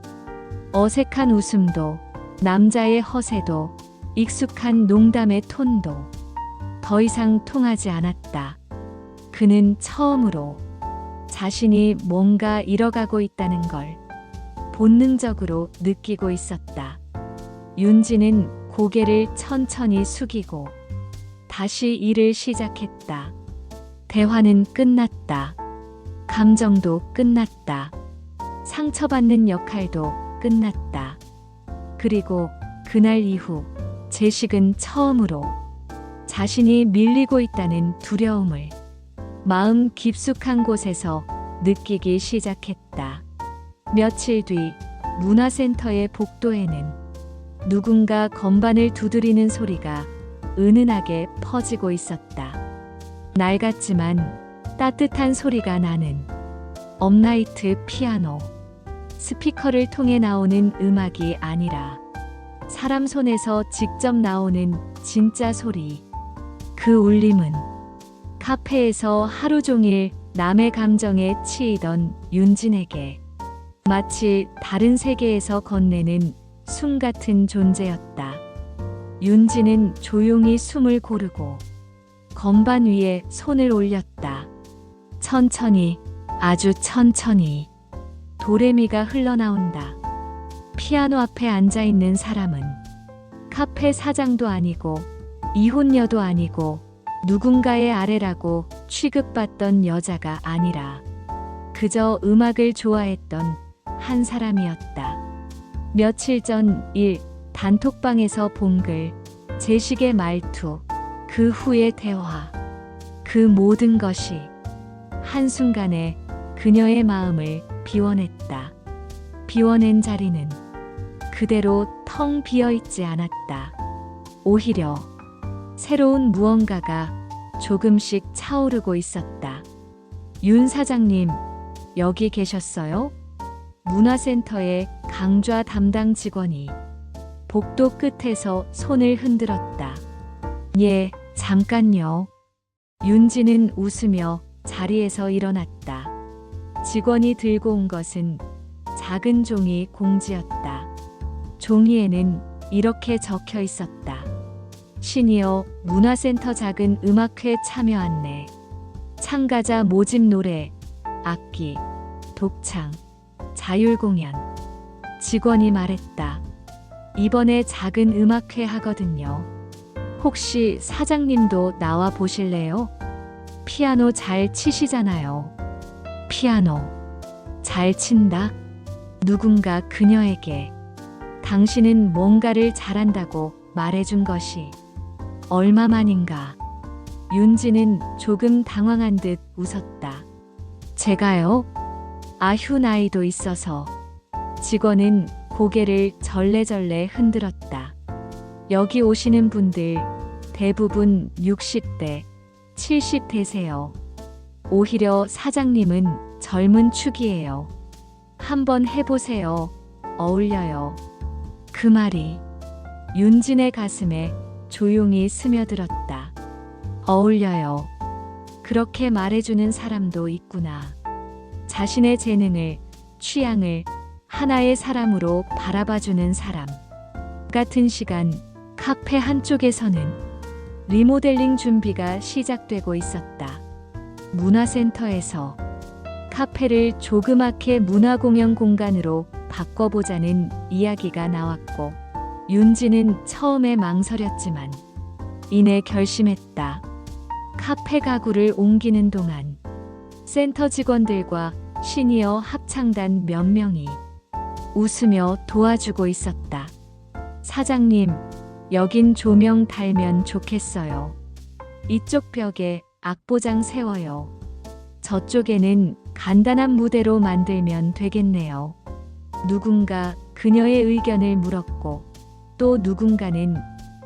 어색한 웃음도, 남자의 허세도, 익숙한 농담의 톤도 더 이상 통하지 않았다. 그는 처음으로 자신이 뭔가 잃어가고 있다는 걸 본능적으로 느끼고 있었다. 윤지는 고개를 천천히 숙이고 다시 일을 시작했다. 대화는 끝났다. 감정도 끝났다. 상처받는 역할도 끝났다. 그리고 그날 이후 제식은 처음으로 자신이 밀리고 있다는 두려움을 마음 깊숙한 곳에서 느끼기 시작했다. 며칠 뒤 문화센터의 복도에는 누군가 건반을 두드리는 소리가 은은하게 퍼지고 있었다. 낡았지만 따뜻한 소리가 나는 업라이트 피아노. 스피커를 통해 나오는 음악이 아니라 사람 손에서 직접 나오는 진짜 소리. 그 울림은 카페에서 하루 종일 남의 감정에 치이던 윤진에게 마치 다른 세계에서 건네는 숨 같은 존재였다. 윤진은 조용히 숨을 고르고 건반 위에 손을 올렸다. 천천히, 아주 천천히 도레미가 흘러나온다. 피아노 앞에 앉아 있는 사람은 카페 사장도 아니고 이혼녀도 아니고 누군가의 아래라고 취급받던 여자가 아니라 그저 음악을 좋아했던 한 사람이었다. 며칠 전 단톡방에서 본 글, 제식의 말투, 그 후의 대화, 그 모든 것이 한순간에 그녀의 마음을 비워냈다. 비워낸 자리는 그대로 텅 비어 있지 않았다. 오히려 새로운 무언가가 조금씩 차오르고 있었다. 윤 사장님, 여기 계셨어요? 문화센터의 강좌 담당 직원이 복도 끝에서 손을 흔들었다. 예, 잠깐요. 윤지는 웃으며 자리에서 일어났다. 직원이 들고 온 것은 작은 종이 공지였다. 종이에는 이렇게 적혀 있었다. 시니어 문화센터 작은 음악회 참여 안내. 참가자 모집 노래, 악기, 독창, 자율공연. 직원이 말했다. 이번에 작은 음악회 하거든요. 혹시 사장님도 나와 보실래요? 피아노 잘 치시잖아요. 피아노 잘 친다? 누군가 그녀에게 당신은 뭔가를 잘한다고 말해준 것이 얼마만인가. 윤지는 조금 당황한 듯 웃었다. 제가요? 아휴, 나이도 있어서. 직원은 고개를 절레절레 흔들었다. 여기 오시는 분들 대부분 60대, 70대세요. 오히려 사장님은 젊은 축이에요. 한번 해보세요. 어울려요. 그 말이 윤진의 가슴에 조용히 스며들었다. 어울려요. 그렇게 말해주는 사람도 있구나. 자신의 재능을, 취향을 하나의 사람으로 바라봐주는 사람. 같은 시간 카페 한쪽에서는 리모델링 준비가 시작되고 있었다. 문화센터에서 카페를 조그맣게 문화공연 공간으로 바꿔보자는 이야기가 나왔고, 윤지는 처음에 망설였지만 이내 결심했다. 카페 가구를 옮기는 동안 센터 직원들과 시니어 합창단 몇 명이 웃으며 도와주고 있었다. 사장님, 여긴 조명 달면 좋겠어요. 이쪽 벽에 악보장 세워요. 저쪽에는 간단한 무대로 만들면 되겠네요. 누군가 그녀의 의견을 물었고, 또 누군가는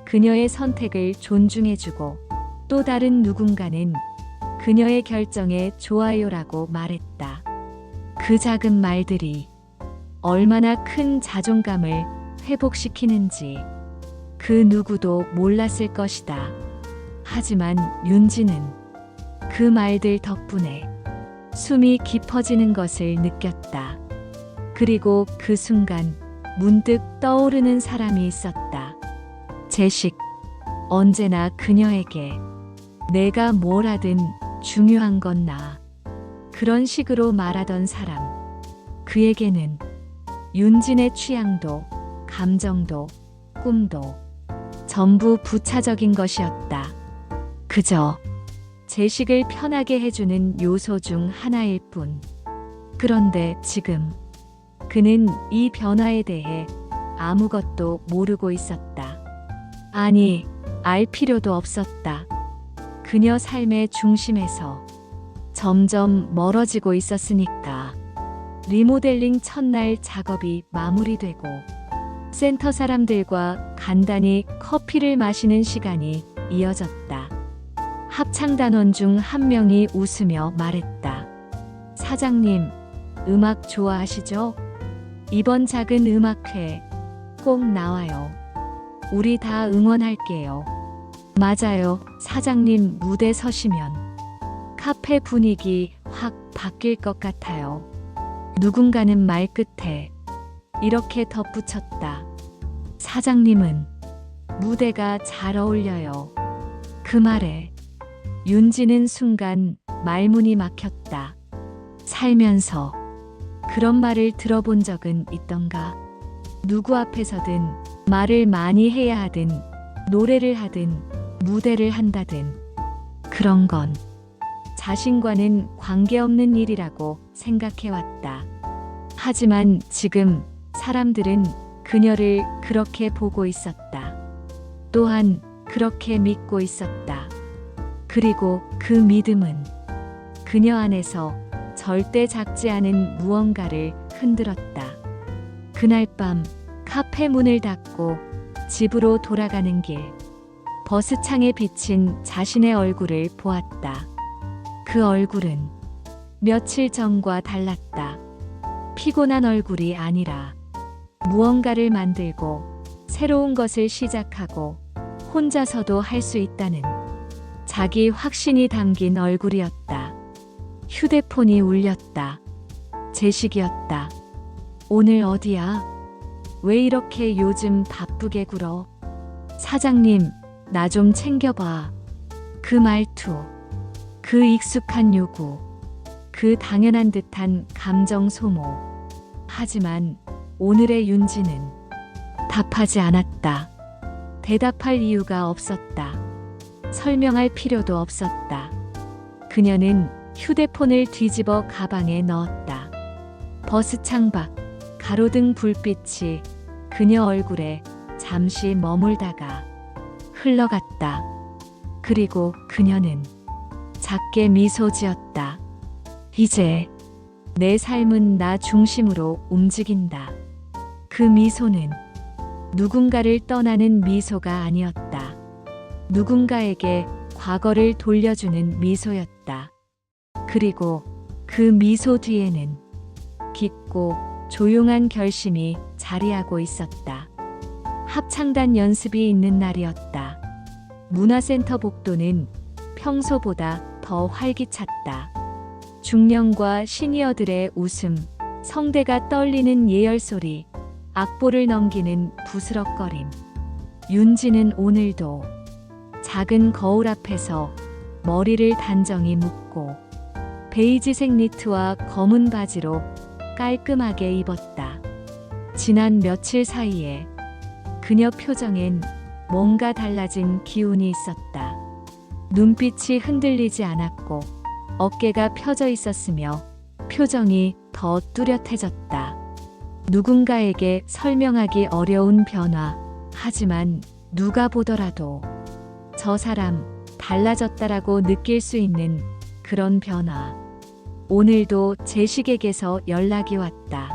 그녀의 선택을 존중해주고, 또 다른 누군가는 그녀의 결정에 좋아요라고 말했다. 그 작은 말들이 얼마나 큰 자존감을 회복시키는지 그 누구도 몰랐을 것이다. 하지만 윤지는 그 말들 덕분에 숨이 깊어지는 것을 느꼈다. 그리고 그 순간 문득 떠오르는 사람이 있었다. 제식. 언제나 그녀에게 내가 뭘 하든 중요한 건 나. 그런 식으로 말하던 사람. 그에게는 윤진의 취향도, 감정도, 꿈도 전부 부차적인 것이었다. 그저 제식을 편하게 해주는 요소 중 하나일 뿐. 그런데 지금 그는 이 변화에 대해 아무것도 모르고 있었다. 아니, 알 필요도 없었다. 그녀 삶의 중심에서 점점 멀어지고 있었으니까. 리모델링 첫날 작업이 마무리되고 센터 사람들과 간단히 커피를 마시는 시간이 이어졌다. 합창단원 중 한 명이 웃으며 말했다. 사장님, 음악 좋아하시죠? 이번 작은 음악회 꼭 나와요. 우리 다 응원할게요. 맞아요. 사장님 무대 서시면 카페 분위기 확 바뀔 것 같아요. 누군가는 말끝에 이렇게 덧붙였다. 사장님은 무대가 잘 어울려요. 그 말에 윤지는 순간 말문이 막혔다. 살면서 그런 말을 들어본 적은 있던가? 누구 앞에서든 말을 많이 해야 하든 노래를 하든 무대를 한다든 그런 건 자신과는 관계없는 일이라고 생각해왔다. 하지만 지금 사람들은 그녀를 그렇게 보고 있었다. 또한 그렇게 믿고 있었다. 그리고 그 믿음은 그녀 안에서 절대 작지 않은 무언가를 흔들었다. 그날 밤 카페 문을 닫고 집으로 돌아가는 길, 버스 창에 비친 자신의 얼굴을 보았다. 그 얼굴은 며칠 전과 달랐다. 피곤한 얼굴이 아니라 무언가를 만들고 새로운 것을 시작하고 혼자서도 할 수 있다는 자기 확신이 담긴 얼굴이었다. 휴대폰이 울렸다. 제식이었다. 오늘 어디야? 왜 이렇게 요즘 바쁘게 굴어? 사장님, 나 좀 챙겨봐. 그 말투, 그 익숙한 요구, 그 당연한 듯한 감정 소모. 하지만 오늘의 윤지는 답하지 않았다. 대답할 이유가 없었다. 설명할 필요도 없었다. 그녀는 휴대폰을 뒤집어 가방에 넣었다. 버스 창밖 가로등 불빛이 그녀 얼굴에 잠시 머물다가 흘러갔다. 그리고 그녀는 작게 미소 지었다. 이제 내 삶은 나 중심으로 움직인다. 그 미소는 누군가를 떠나는 미소가 아니었다. 누군가에게 과거를 돌려주는 미소였다. 그리고 그 미소 뒤에는 깊고 조용한 결심이 자리하고 있었다. 합창단 연습이 있는 날이었다. 문화센터 복도는 평소보다 더 활기찼다. 중년과 시니어들의 웃음, 성대가 떨리는 예열소리, 악보를 넘기는 부스럭거림. 윤지는 오늘도 작은 거울 앞에서 머리를 단정히 묶고 베이지색 니트와 검은 바지로 깔끔하게 입었다. 지난 며칠 사이에 그녀 표정엔 뭔가 달라진 기운이 있었다. 눈빛이 흔들리지 않았고 어깨가 펴져 있었으며 표정이 더 뚜렷해졌다. 누군가에게 설명하기 어려운 변화. 하지만 누가 보더라도 저 사람 달라졌다라고 느낄 수 있는 그런 변화. 오늘도 제식에게서 연락이 왔다.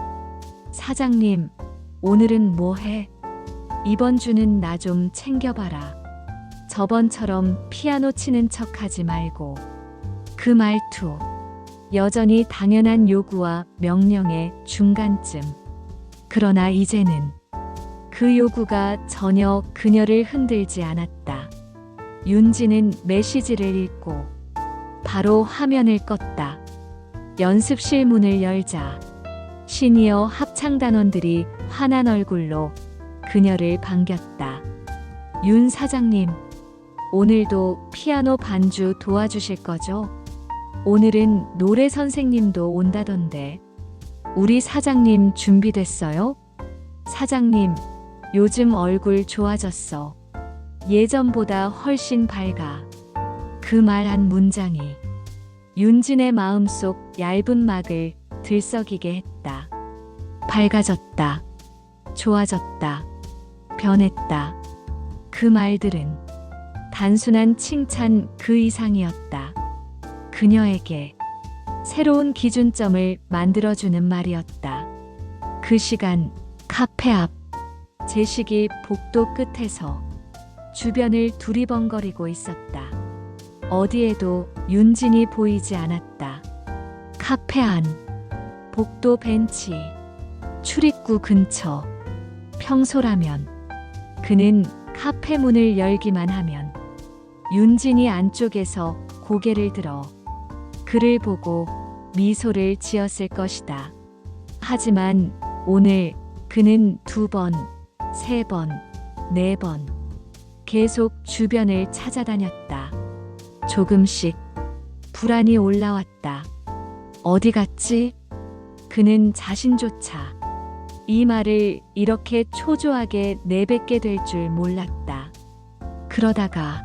사장님, 오늘은 뭐 해? 이번 주는 나 좀 챙겨봐라. 저번처럼 피아노 치는 척 하지 말고. 그 말투. 여전히 당연한 요구와 명령의 중간쯤. 그러나 이제는 그 요구가 전혀 그녀를 흔들지 않았다. 윤지는 메시지를 읽고 바로 화면을 껐다. 연습실 문을 열자 시니어 합창단원들이 환한 얼굴로 그녀를 반겼다. 윤 사장님, 오늘도 피아노 반주 도와주실 거죠? 오늘은 노래 선생님도 온다던데. 우리 사장님 준비됐어요? 사장님, 요즘 얼굴 좋아졌어. 예전보다 훨씬 밝아. 그 말 한 문장이 윤진의 마음속 얇은 막을 들썩이게 했다. 밝아졌다. 좋아졌다. 변했다. 그 말들은 단순한 칭찬 그 이상이었다. 그녀에게 새로운 기준점을 만들어주는 말이었다. 그 시간 카페 앞 제식이 복도 끝에서 주변을 두리번거리고 있었다. 어디에도 윤진이 보이지 않았다. 카페 안, 복도 벤치, 출입구 근처. 평소라면 그는 카페 문을 열기만 하면 윤진이 안쪽에서 고개를 들어 그를 보고 미소를 지었을 것이다. 하지만 오늘 그는 2번, 3번, 4번 계속 주변을 찾아다녔다. 조금씩 불안이 올라왔다. 어디 갔지? 그는 자신조차 이 말을 이렇게 초조하게 내뱉게 될 줄 몰랐다. 그러다가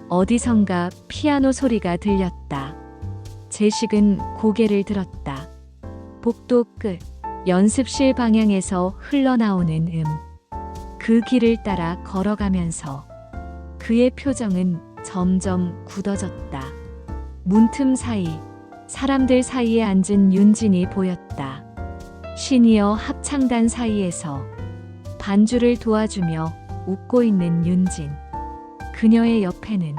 어디선가 피아노 소리가 들렸다. 제식은 고개를 들었다. 복도 끝 연습실 방향에서 흘러나오는 그 길을 따라 걸어가면서 그의 표정은 점점 굳어졌다. 문틈 사이 사람들 사이에 앉은 윤진이 보였다. 시니어 합창단 사이에서 반주를 도와주며 웃고 있는 윤진. 그녀의 옆에는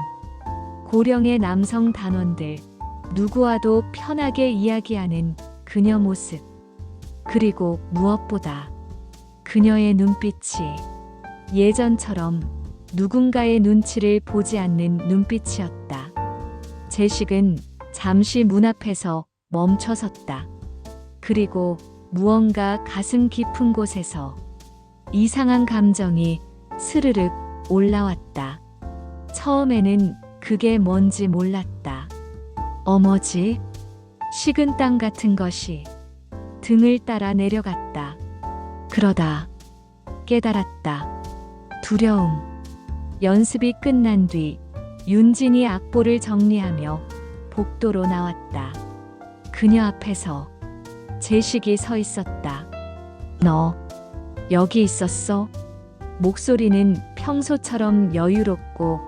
고령의 남성 단원들, 누구와도 편하게 이야기하는 그녀 모습. 그리고 무엇보다 그녀의 눈빛이 예전처럼 누군가의 눈치를 보지 않는 눈빛이었다. 제식은 잠시 문 앞에서 멈춰섰다. 그리고 무언가 가슴 깊은 곳에서 이상한 감정이 스르륵 올라왔다. 처음에는 그게 뭔지 몰랐다. 어머지, 식은 땀 같은 것이 등을 따라 내려갔다. 그러다 깨달았다. 두려움. 연습이 끝난 뒤 윤진이 악보를 정리하며 복도로 나왔다. 그녀 앞에서 제식이 서 있었다. 너 여기 있었어? 목소리는 평소처럼 여유롭고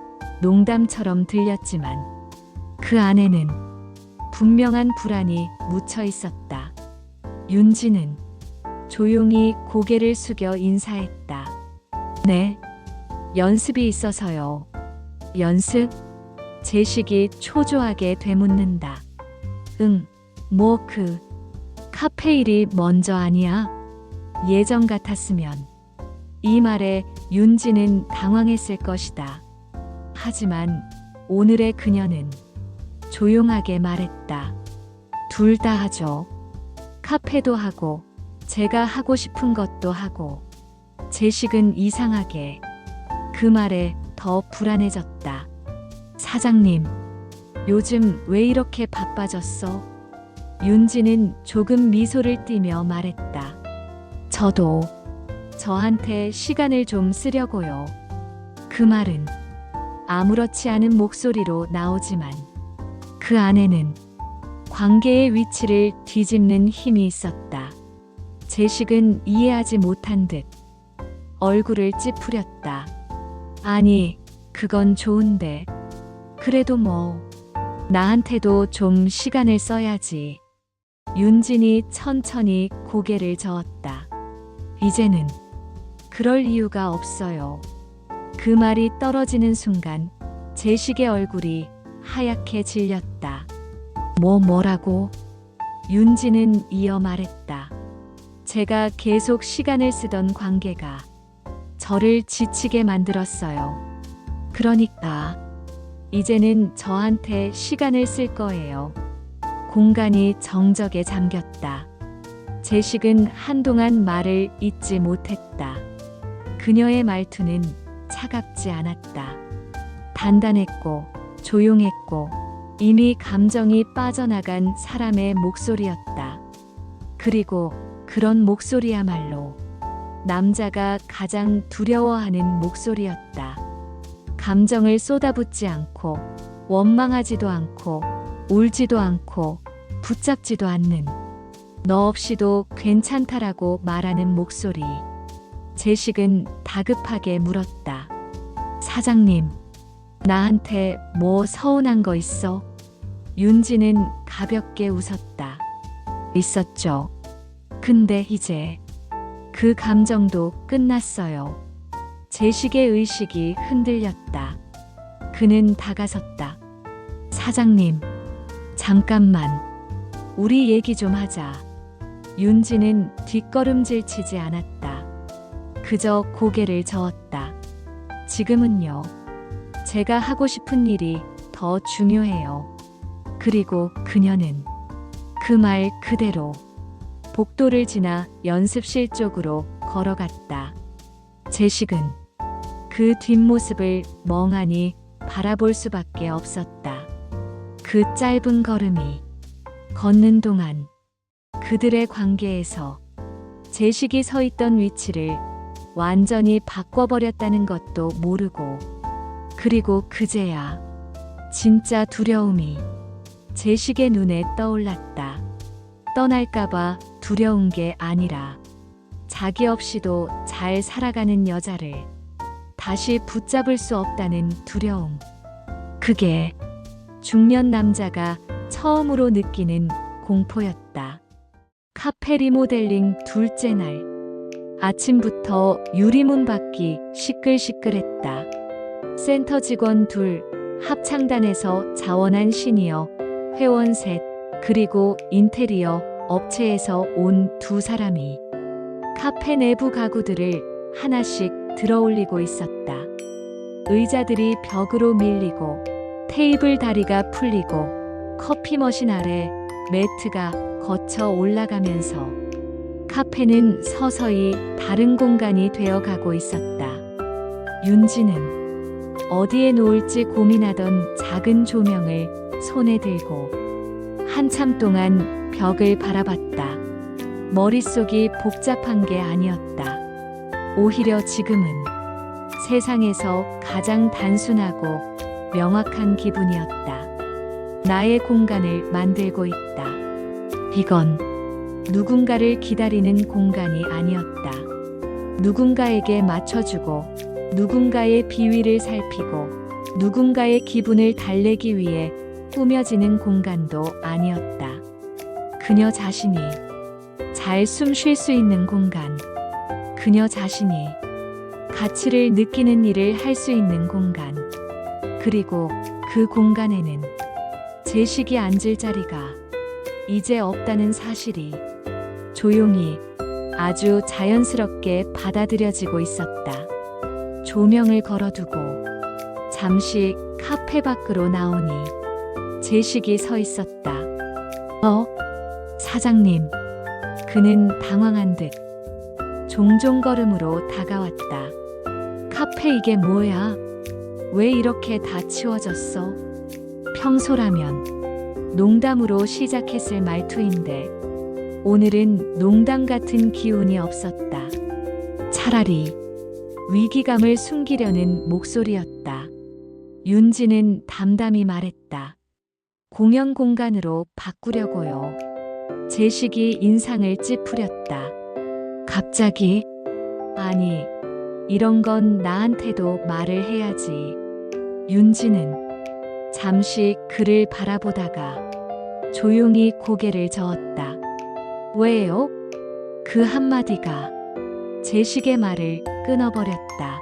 농담처럼 들렸지만 그 안에는 분명한 불안이 묻혀 있었다. 윤진은 조용히 고개를 숙여 인사했다. 네, 연습이 있어서요. 연습? 제식이 초조하게 되묻는다. 응, 뭐 카페 일이 먼저 아니야? 예전 같았으면 이 말에 윤진은 당황했을 것이다. 하지만 오늘의 그녀는 조용하게 말했다. 둘 다 하죠. 카페도 하고 제가 하고 싶은 것도 하고. 제식은 이상하게 그 말에 더 불안해졌다. 사장님, 요즘 왜 이렇게 바빠졌어? 윤진은 조금 미소를 띠며 말했다. 저도 저한테 시간을 좀 쓰려고요. 그 말은 아무렇지 않은 목소리로 나오지만 그 안에는 관계의 위치를 뒤집는 힘이 있었다. 제식은 이해하지 못한 듯 얼굴을 찌푸렸다. 아니, 그건 좋은데. 그래도 나한테도 좀 시간을 써야지. 윤진이 천천히 고개를 저었다. 이제는 그럴 이유가 없어요. 그 말이 떨어지는 순간 제식의 얼굴이 하얗게 질렸다. 뭐라고? 윤진은 이어 말했다. 제가 계속 시간을 쓰던 관계가 저를 지치게 만들었어요. 그러니까 이제는 저한테 시간을 쓸 거예요. 공간이 정적에 잠겼다. 제식은 한동안 말을 잇지 못했다. 그녀의 말투는 차갑지 않았다. 단단했고 조용했고 이미 감정이 빠져나간 사람의 목소리였다. 그리고 그런 목소리야말로 남자가 가장 두려워하는 목소리였다. 감정을 쏟아붓지 않고 원망하지도 않고 울지도 않고 붙잡지도 않는 너 없이도 괜찮다라고 말하는 목소리. 제식은 다급하게 물었다. 사장님, 나한테 뭐 서운한 거 있어? 윤진은 가볍게 웃었다. 있었죠. 근데 이제 그 감정도 끝났어요. 제식의 의식이 흔들렸다. 그는 다가섰다. 사장님, 잠깐만. 우리 얘기 좀 하자. 윤진은 뒷걸음질 치지 않았다. 그저 고개를 저었다. 지금은요. 제가 하고 싶은 일이 더 중요해요. 그리고 그녀는 그 말 그대로 복도를 지나 연습실 쪽으로 걸어갔다. 제식은 그 뒷모습을 멍하니 바라볼 수밖에 없었다. 그 짧은 걸음이 걷는 동안 그들의 관계에서 제식이 서 있던 위치를 완전히 바꿔버렸다는 것도 모르고, 그리고 그제야 진짜 두려움이 제식의 눈에 떠올랐다. 떠날까봐 두려운 게 아니라 자기 없이도 잘 살아가는 여자를 다시 붙잡을 수 없다는 두려움. 그게 중년 남자가 처음으로 느끼는 공포였다. 카페 리모델링 둘째 날. 아침부터 유리문 밖이 시끌시끌했다. 센터 직원 둘, 합창단에서 자원한 시니어, 회원 셋, 그리고 인테리어 업체에서 온 두 사람이 카페 내부 가구들을 하나씩 들어올리고 있었다. 의자들이 벽으로 밀리고 테이블 다리가 풀리고 커피 머신 아래 매트가 거쳐 올라가면서 카페는 서서히 다른 공간이 되어 가고 있었다. 윤지는 어디에 놓을지 고민하던 작은 조명을 손에 들고 한참 동안 벽을 바라봤다. 머릿속이 복잡한 게 아니었다. 오히려 지금은 세상에서 가장 단순하고 명확한 기분이었다. 나의 공간을 만들고 있다. 이건 누군가를 기다리는 공간이 아니었다. 누군가에게 맞춰주고, 누군가의 비위를 살피고, 누군가의 기분을 달래기 위해 꾸며지는 공간도 아니었다. 그녀 자신이 잘 숨 쉴 수 있는 공간, 그녀 자신이 가치를 느끼는 일을 할 수 있는 공간, 그리고 그 공간에는 제식이 앉을 자리가 이제 없다는 사실이 조용히 아주 자연스럽게 받아들여지고 있었다. 조명을 걸어두고 잠시 카페 밖으로 나오니 제식이 서 있었다. 사장님. 그는 당황한 듯 종종 걸음으로 다가왔다. 카페 이게 뭐야? 왜 이렇게 다 치워졌어? 평소라면 농담으로 시작했을 말투인데 오늘은 농담 같은 기운이 없었다. 차라리 위기감을 숨기려는 목소리였다. 윤지는 담담히 말했다. 공연 공간으로 바꾸려고요. 제식이 인상을 찌푸렸다. 갑자기? 아니, 이런 건 나한테도 말을 해야지. 윤지는 잠시 그를 바라보다가 조용히 고개를 저었다. 왜요? 그 한마디가 제식의 말을 끊어버렸다.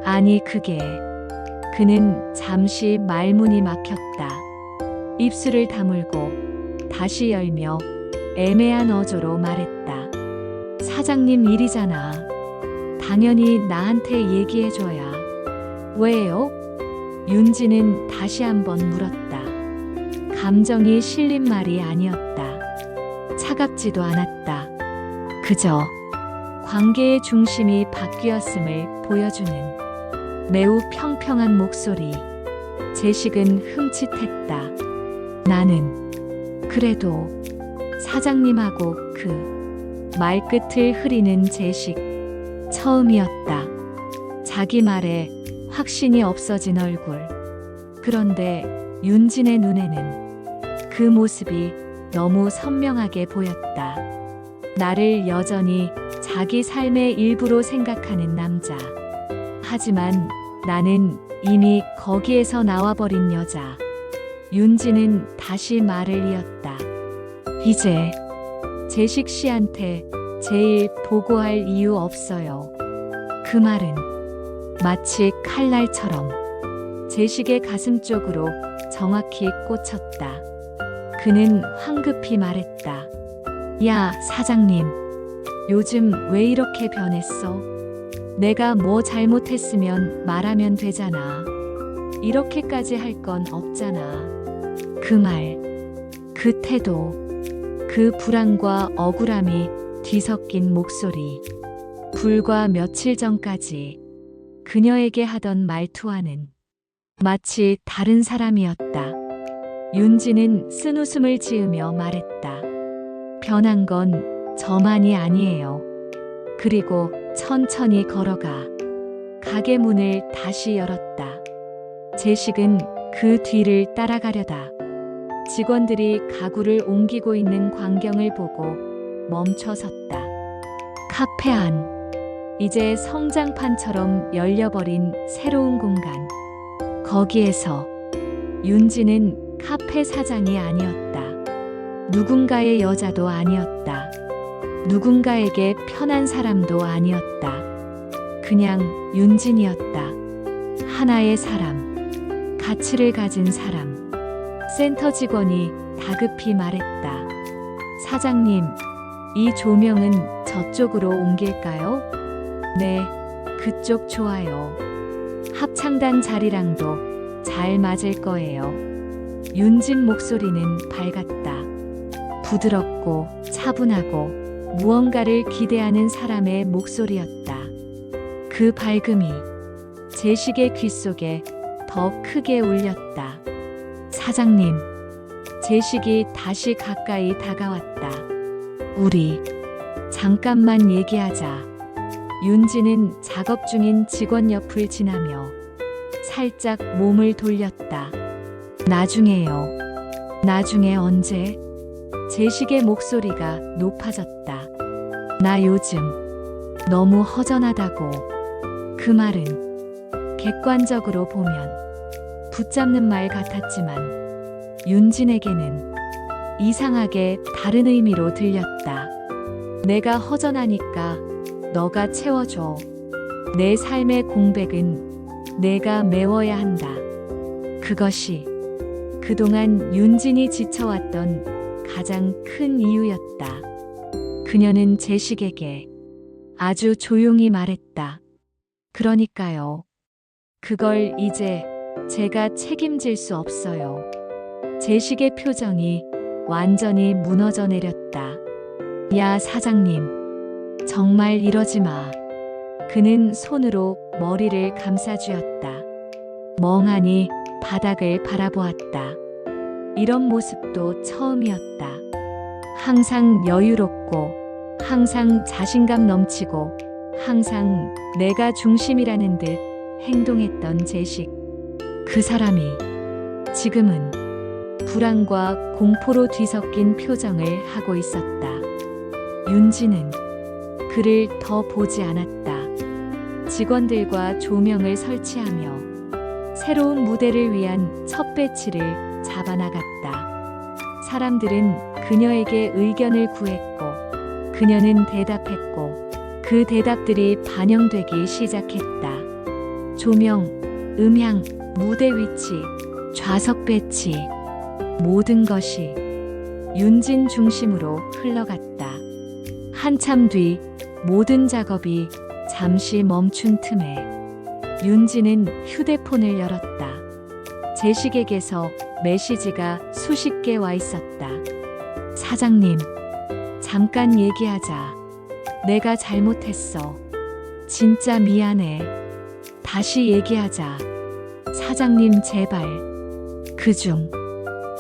아니 그게, 그는 잠시 말문이 막혔다. 입술을 다물고 다시 열며 애매한 어조로 말했다. 사장님 일이잖아. 당연히 나한테 얘기해줘야. 왜요? 윤지는 다시 한번 물었다. 감정이 실린 말이 아니었다. 차갑지도 않았다. 그저 관계의 중심이 바뀌었음을 보여주는 매우 평평한 목소리. 제식은 흠칫했다. 나는 그래도 사장님하고 그 말끝을 흐리는 제식 처음이었다. 자기 말에 확신이 없어진 얼굴. 그런데 윤진의 눈에는 그 모습이 너무 선명하게 보였다. 나를 여전히 자기 삶의 일부로 생각하는 남자. 하지만 나는 이미 거기에서 나와버린 여자. 윤지는 다시 말을 이었다. 이제 제식 씨한테 제일 보고할 이유 없어요. 그 말은 마치 칼날처럼 제식의 가슴 쪽으로 정확히 꽂혔다. 그는 황급히 말했다. 야, 사장님. 요즘 왜 이렇게 변했어? 내가 뭐 잘못했으면 말하면 되잖아. 이렇게까지 할 건 없잖아. 그 말, 그 태도, 그 불안과 억울함이 뒤섞인 목소리. 불과 며칠 전까지 그녀에게 하던 말투와는 마치 다른 사람이었다. 윤지는 쓴웃음을 지으며 말했다. 변한 건 저만이 아니에요. 그리고 천천히 걸어가 가게 문을 다시 열었다. 제식은 그 뒤를 따라가려다 직원들이 가구를 옮기고 있는 광경을 보고 멈춰섰다. 카페 안, 이제 성장판처럼 열려버린 새로운 공간. 거기에서 윤지는 카페 사장이 아니었다. 누군가의 여자도 아니었다. 누군가에게 편한 사람도 아니었다. 그냥 윤진이었다. 하나의 사람, 가치를 가진 사람. 센터 직원이 다급히 말했다. 사장님, 이 조명은 저쪽으로 옮길까요? 네, 그쪽 좋아요. 합창단 자리랑도 잘 맞을 거예요. 윤진 목소리는 밝았다. 부드럽고 차분하고 무언가를 기대하는 사람의 목소리였다. 그 밝음이 제식의 귀 속에 더 크게 울렸다. 사장님, 제식이 다시 가까이 다가왔다. 우리 잠깐만 얘기하자. 윤지는 작업 중인 직원 옆을 지나며 살짝 몸을 돌렸다. 나중에요. 나중에 언제? 제식의 목소리가 높아졌다. 나 요즘 너무 허전하다고. 그 말은 객관적으로 보면 붙잡는 말 같았지만 윤진에게는 이상하게 다른 의미로 들렸다. 내가 허전하니까 너가 채워줘. 내 삶의 공백은 내가 메워야 한다. 그것이 그동안 윤진이 지쳐왔던 가장 큰 이유였다. 그녀는 제식에게 아주 조용히 말했다. 그러니까요. 그걸 이제 제가 책임질 수 없어요. 제식의 표정이 완전히 무너져 내렸다. 야, 사장님. 정말 이러지 마. 그는 손으로 머리를 감싸주었다. 멍하니 바닥을 바라보았다. 이런 모습도 처음이었다. 항상 여유롭고, 항상 자신감 넘치고, 항상 내가 중심이라는 듯 행동했던 제식. 그 사람이 지금은 불안과 공포로 뒤섞인 표정을 하고 있었다. 윤지는 그를 더 보지 않았다. 직원들과 조명을 설치하며 새로운 무대를 위한 첫 배치를 잡아나갔다. 사람들은 그녀에게 의견을 구했고, 그녀는 대답했고, 그 대답들이 반영되기 시작했다. 조명, 음향, 무대 위치, 좌석 배치, 모든 것이 윤진 중심으로 흘러갔다. 한참 뒤 모든 작업이 잠시 멈춘 틈에 윤진은 휴대폰을 열었다. 제식에게서 메시지가 수십 개 와 있었다. 사장님, 잠깐 얘기하자. 내가 잘못했어. 진짜 미안해. 다시 얘기하자. 사장님, 제발. 그중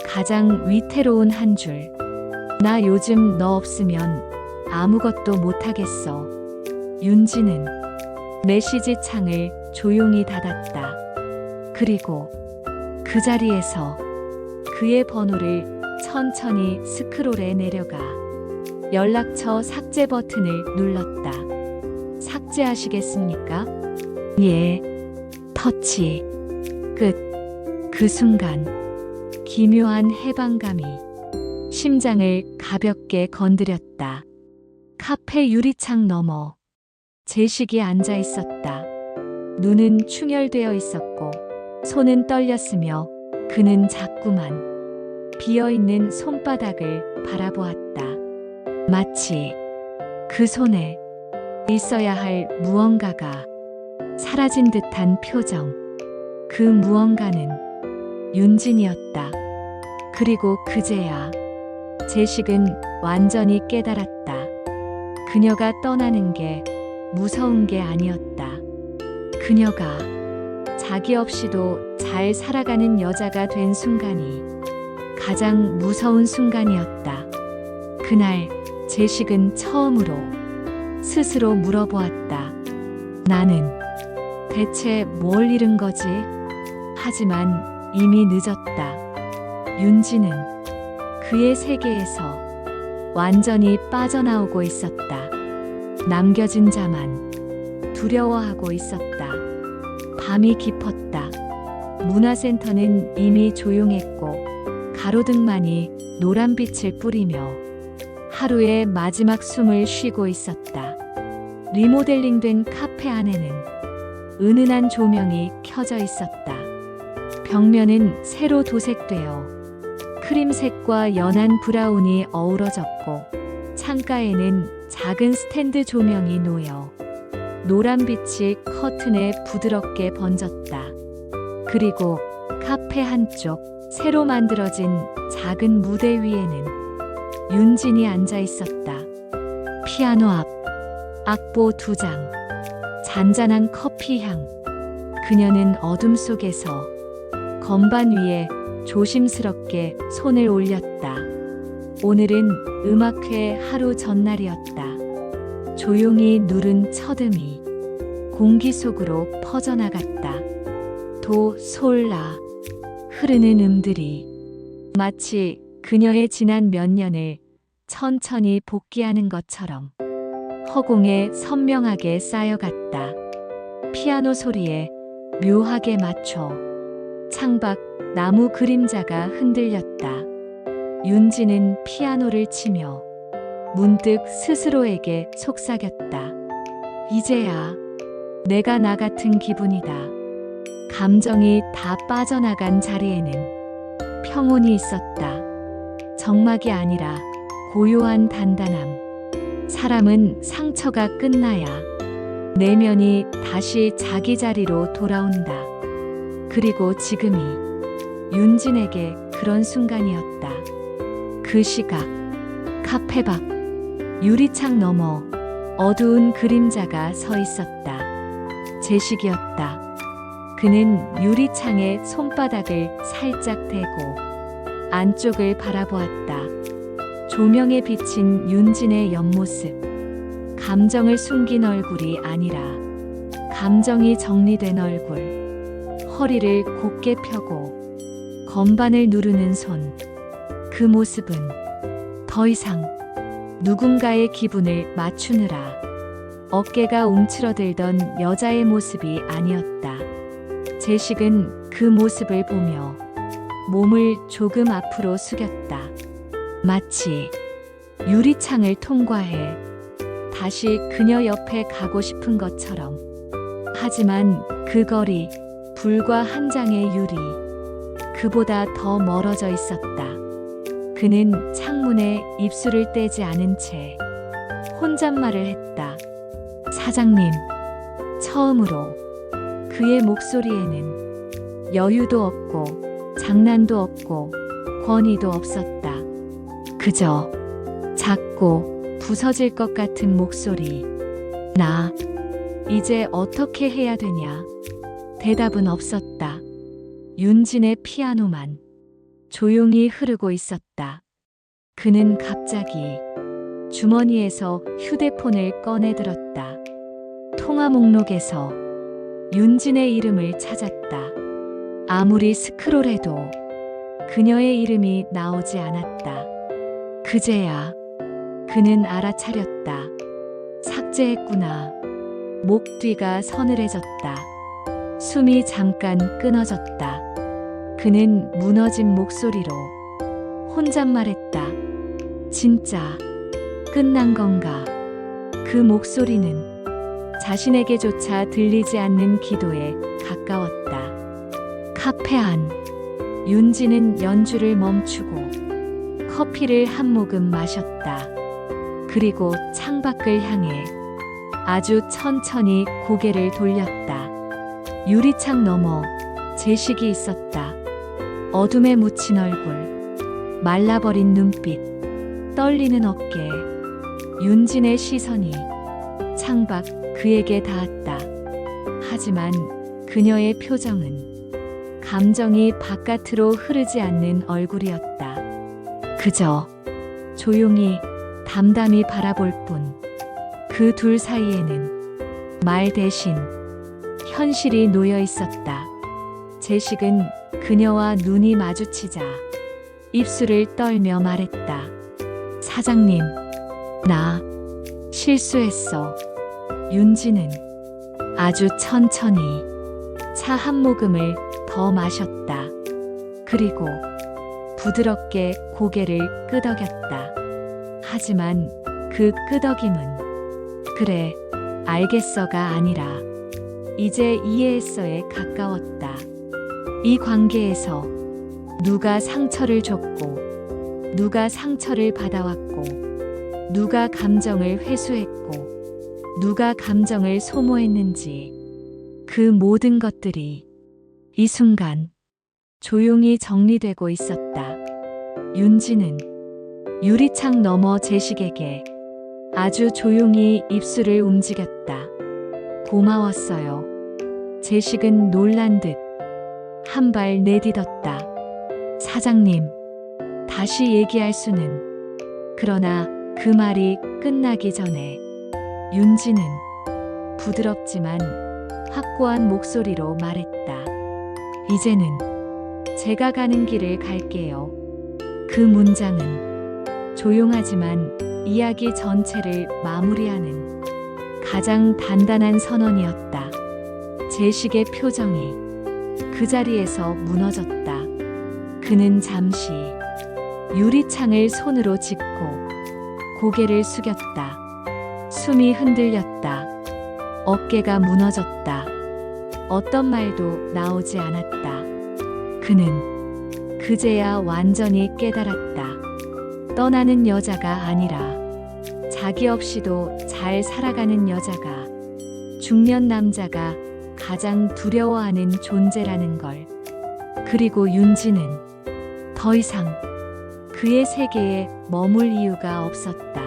가장 위태로운 한 줄. 나 요즘 너 없으면 아무것도 못하겠어. 윤지는 메시지 창을 조용히 닫았다. 그리고 그 자리에서 그의 번호를 천천히 스크롤해 내려가 연락처 삭제 버튼을 눌렀다. 삭제하시겠습니까? 예. 터치. 끝. 그 순간 기묘한 해방감이 심장을 가볍게 건드렸다. 카페 유리창 너머 제식이 앉아 있었다. 눈은 충혈되어 있었고 손은 떨렸으며 그는 자꾸만 비어있는 손바닥을 바라보았다. 마치 그 손에 있어야 할 무언가가 사라진 듯한 표정. 그 무언가는 윤진이었다. 그리고 그제야 제식은 완전히 깨달았다. 그녀가 떠나는 게 무서운 게 아니었다. 그녀가 자기 없이도 잘 살아가는 여자가 된 순간이 가장 무서운 순간이었다. 그날 제식은 처음으로 스스로 물어보았다. 나는 대체 뭘 잃은 거지? 하지만 이미 늦었다. 윤지는 그의 세계에서 완전히 빠져나오고 있었다. 남겨진 자만 두려워하고 있었다. 밤이 깊었다. 문화센터는 이미 조용했고 가로등만이 노란빛을 뿌리며 하루의 마지막 숨을 쉬고 있었다. 리모델링된 카페 안에는 은은한 조명이 켜져 있었다. 벽면은 새로 도색되어 크림색과 연한 브라운이 어우러졌고 창가에는 작은 스탠드 조명이 놓여 노란빛이 커튼에 부드럽게 번졌다. 그리고 카페 한쪽 새로 만들어진 작은 무대 위에는 윤진이 앉아 있었다. 피아노 앞 악보 2장, 잔잔한 커피 향. 그녀는 어둠 속에서 건반 위에 조심스럽게 손을 올렸다. 오늘은 음악회 하루 전날이었다. 조용히 누른 첫음이 공기 속으로 퍼져나갔다. 도, 솔, 라 흐르는 음들이 마치 그녀의 지난 몇 년을 천천히 복귀하는 것처럼 허공에 선명하게 쌓여갔다. 피아노 소리에 묘하게 맞춰 창밖 나무 그림자가 흔들렸다. 윤지는 피아노를 치며 문득 스스로에게 속삭였다. 이제야 내가 나 같은 기분이다. 감정이 다 빠져나간 자리에는 평온이 있었다. 적막이 아니라 고요한 단단함. 사람은 상처가 끝나야 내면이 다시 자기 자리로 돌아온다. 그리고 지금이 윤진에게 그런 순간이었다. 그 시각, 카페 밖, 유리창 너머 어두운 그림자가 서 있었다. 제식이었다. 그는 유리창에 손바닥을 살짝 대고 안쪽을 바라보았다. 조명에 비친 윤진의 옆모습. 감정을 숨긴 얼굴이 아니라 감정이 정리된 얼굴. 허리를 곧게 펴고 건반을 누르는 손. 그 모습은 더 이상 누군가의 기분을 맞추느라 어깨가 움츠러들던 여자의 모습이 아니었다. 제식은 그 모습을 보며 몸을 조금 앞으로 숙였다. 마치 유리창을 통과해 다시 그녀 옆에 가고 싶은 것처럼. 하지만 그 거리, 불과 한 장의 유리, 그보다 더 멀어져 있었다. 그는 창문에 입술을 떼지 않은 채 혼잣말을 했다. 사장님. 처음으로 그의 목소리에는 여유도 없고 장난도 없고 권위도 없었다. 그저 작고 부서질 것 같은 목소리. 나 이제 어떻게 해야 되냐? 대답은 없었다. 윤진의 피아노만 조용히 흐르고 있었다. 그는 갑자기 주머니에서 휴대폰을 꺼내들었다. 통화 목록에서 윤진의 이름을 찾았다. 아무리 스크롤해도 그녀의 이름이 나오지 않았다. 그제야 그는 알아차렸다. 삭제했구나. 목 뒤가 서늘해졌다. 숨이 잠깐 끊어졌다. 그는 무너진 목소리로 혼잣말했다. 진짜 끝난 건가? 그 목소리는 자신에게조차 들리지 않는 기도에 가까웠다. 카페 안, 윤지는 연주를 멈추고 커피를 한 모금 마셨다. 그리고 창밖을 향해 아주 천천히 고개를 돌렸다. 유리창 너머 제식이 있었다. 어둠에 묻힌 얼굴, 말라버린 눈빛, 떨리는 어깨. 윤진의 시선이 창밖 그에게 닿았다. 하지만 그녀의 표정은 감정이 바깥으로 흐르지 않는 얼굴이었다. 그저 조용히 담담히 바라볼 뿐. 그 둘 사이에는 말 대신 현실이 놓여 있었다. 제식은 그녀와 눈이 마주치자 입술을 떨며 말했다. 사장님, 나 실수했어. 윤지는 아주 천천히 차 한 모금을 더 마셨다. 그리고 부드럽게 고개를 끄덕였다. 하지만 그 끄덕임은 그래, 알겠어가 아니라 이제 이해했어에 가까웠다. 이 관계에서 누가 상처를 줬고, 누가 상처를 받아왔고, 누가 감정을 회수했고, 누가 감정을 소모했는지 그 모든 것들이 이 순간 조용히 정리되고 있었다. 윤지는 유리창 너머 제식에게 아주 조용히 입술을 움직였다. 고마웠어요. 제식은 놀란 듯 한 발 내딛었다. 사장님, 다시 얘기할 수는. 그러나 그 말이 끝나기 전에 윤지는 부드럽지만 확고한 목소리로 말했다. 이제는 제가 가는 길을 갈게요. 그 문장은 조용하지만 이야기 전체를 마무리하는 가장 단단한 선언이었다. 제식의 표정이 그 자리에서 무너졌다. 그는 잠시 유리창을 손으로 짚고 고개를 숙였다. 숨이 흔들렸다. 어깨가 무너졌다. 어떤 말도 나오지 않았다. 그는 그제야 완전히 깨달았다. 떠나는 여자가 아니라 자기 없이도 잘 살아가는 여자가 중년 남자가 가장 두려워하는 존재라는 걸. 그리고 윤지는 더 이상 그의 세계에 머물 이유가 없었다.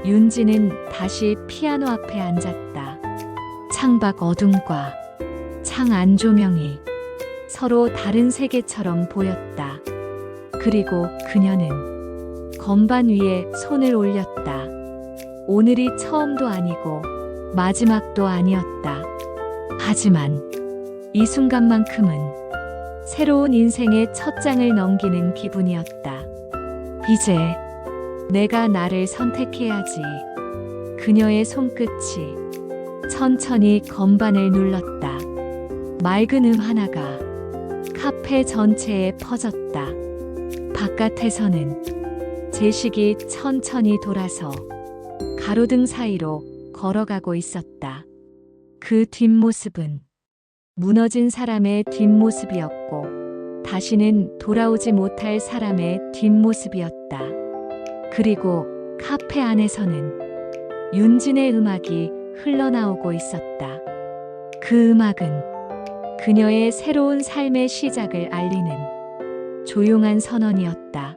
윤지는 다시 피아노 앞에 앉았다. 창밖 어둠과 창 안 조명이 서로 다른 세계처럼 보였다. 그리고 그녀는 건반 위에 손을 올렸다. 오늘이 처음도 아니고 마지막도 아니었다. 하지만 이 순간만큼은 새로운 인생의 첫 장을 넘기는 기분이었다. 이제 내가 나를 선택해야지. 그녀의 손끝이 천천히 건반을 눌렀다. 맑은 음 하나가 카페 전체에 퍼졌다. 바깥에서는 제식이 천천히 돌아서 가로등 사이로 걸어가고 있었다. 그 뒷모습은 무너진 사람의 뒷모습이었고 다시는 돌아오지 못할 사람의 뒷모습이었다. 그리고 카페 안에서는 윤진의 음악이 흘러나오고 있었다. 그 음악은 그녀의 새로운 삶의 시작을 알리는 조용한 선언이었다.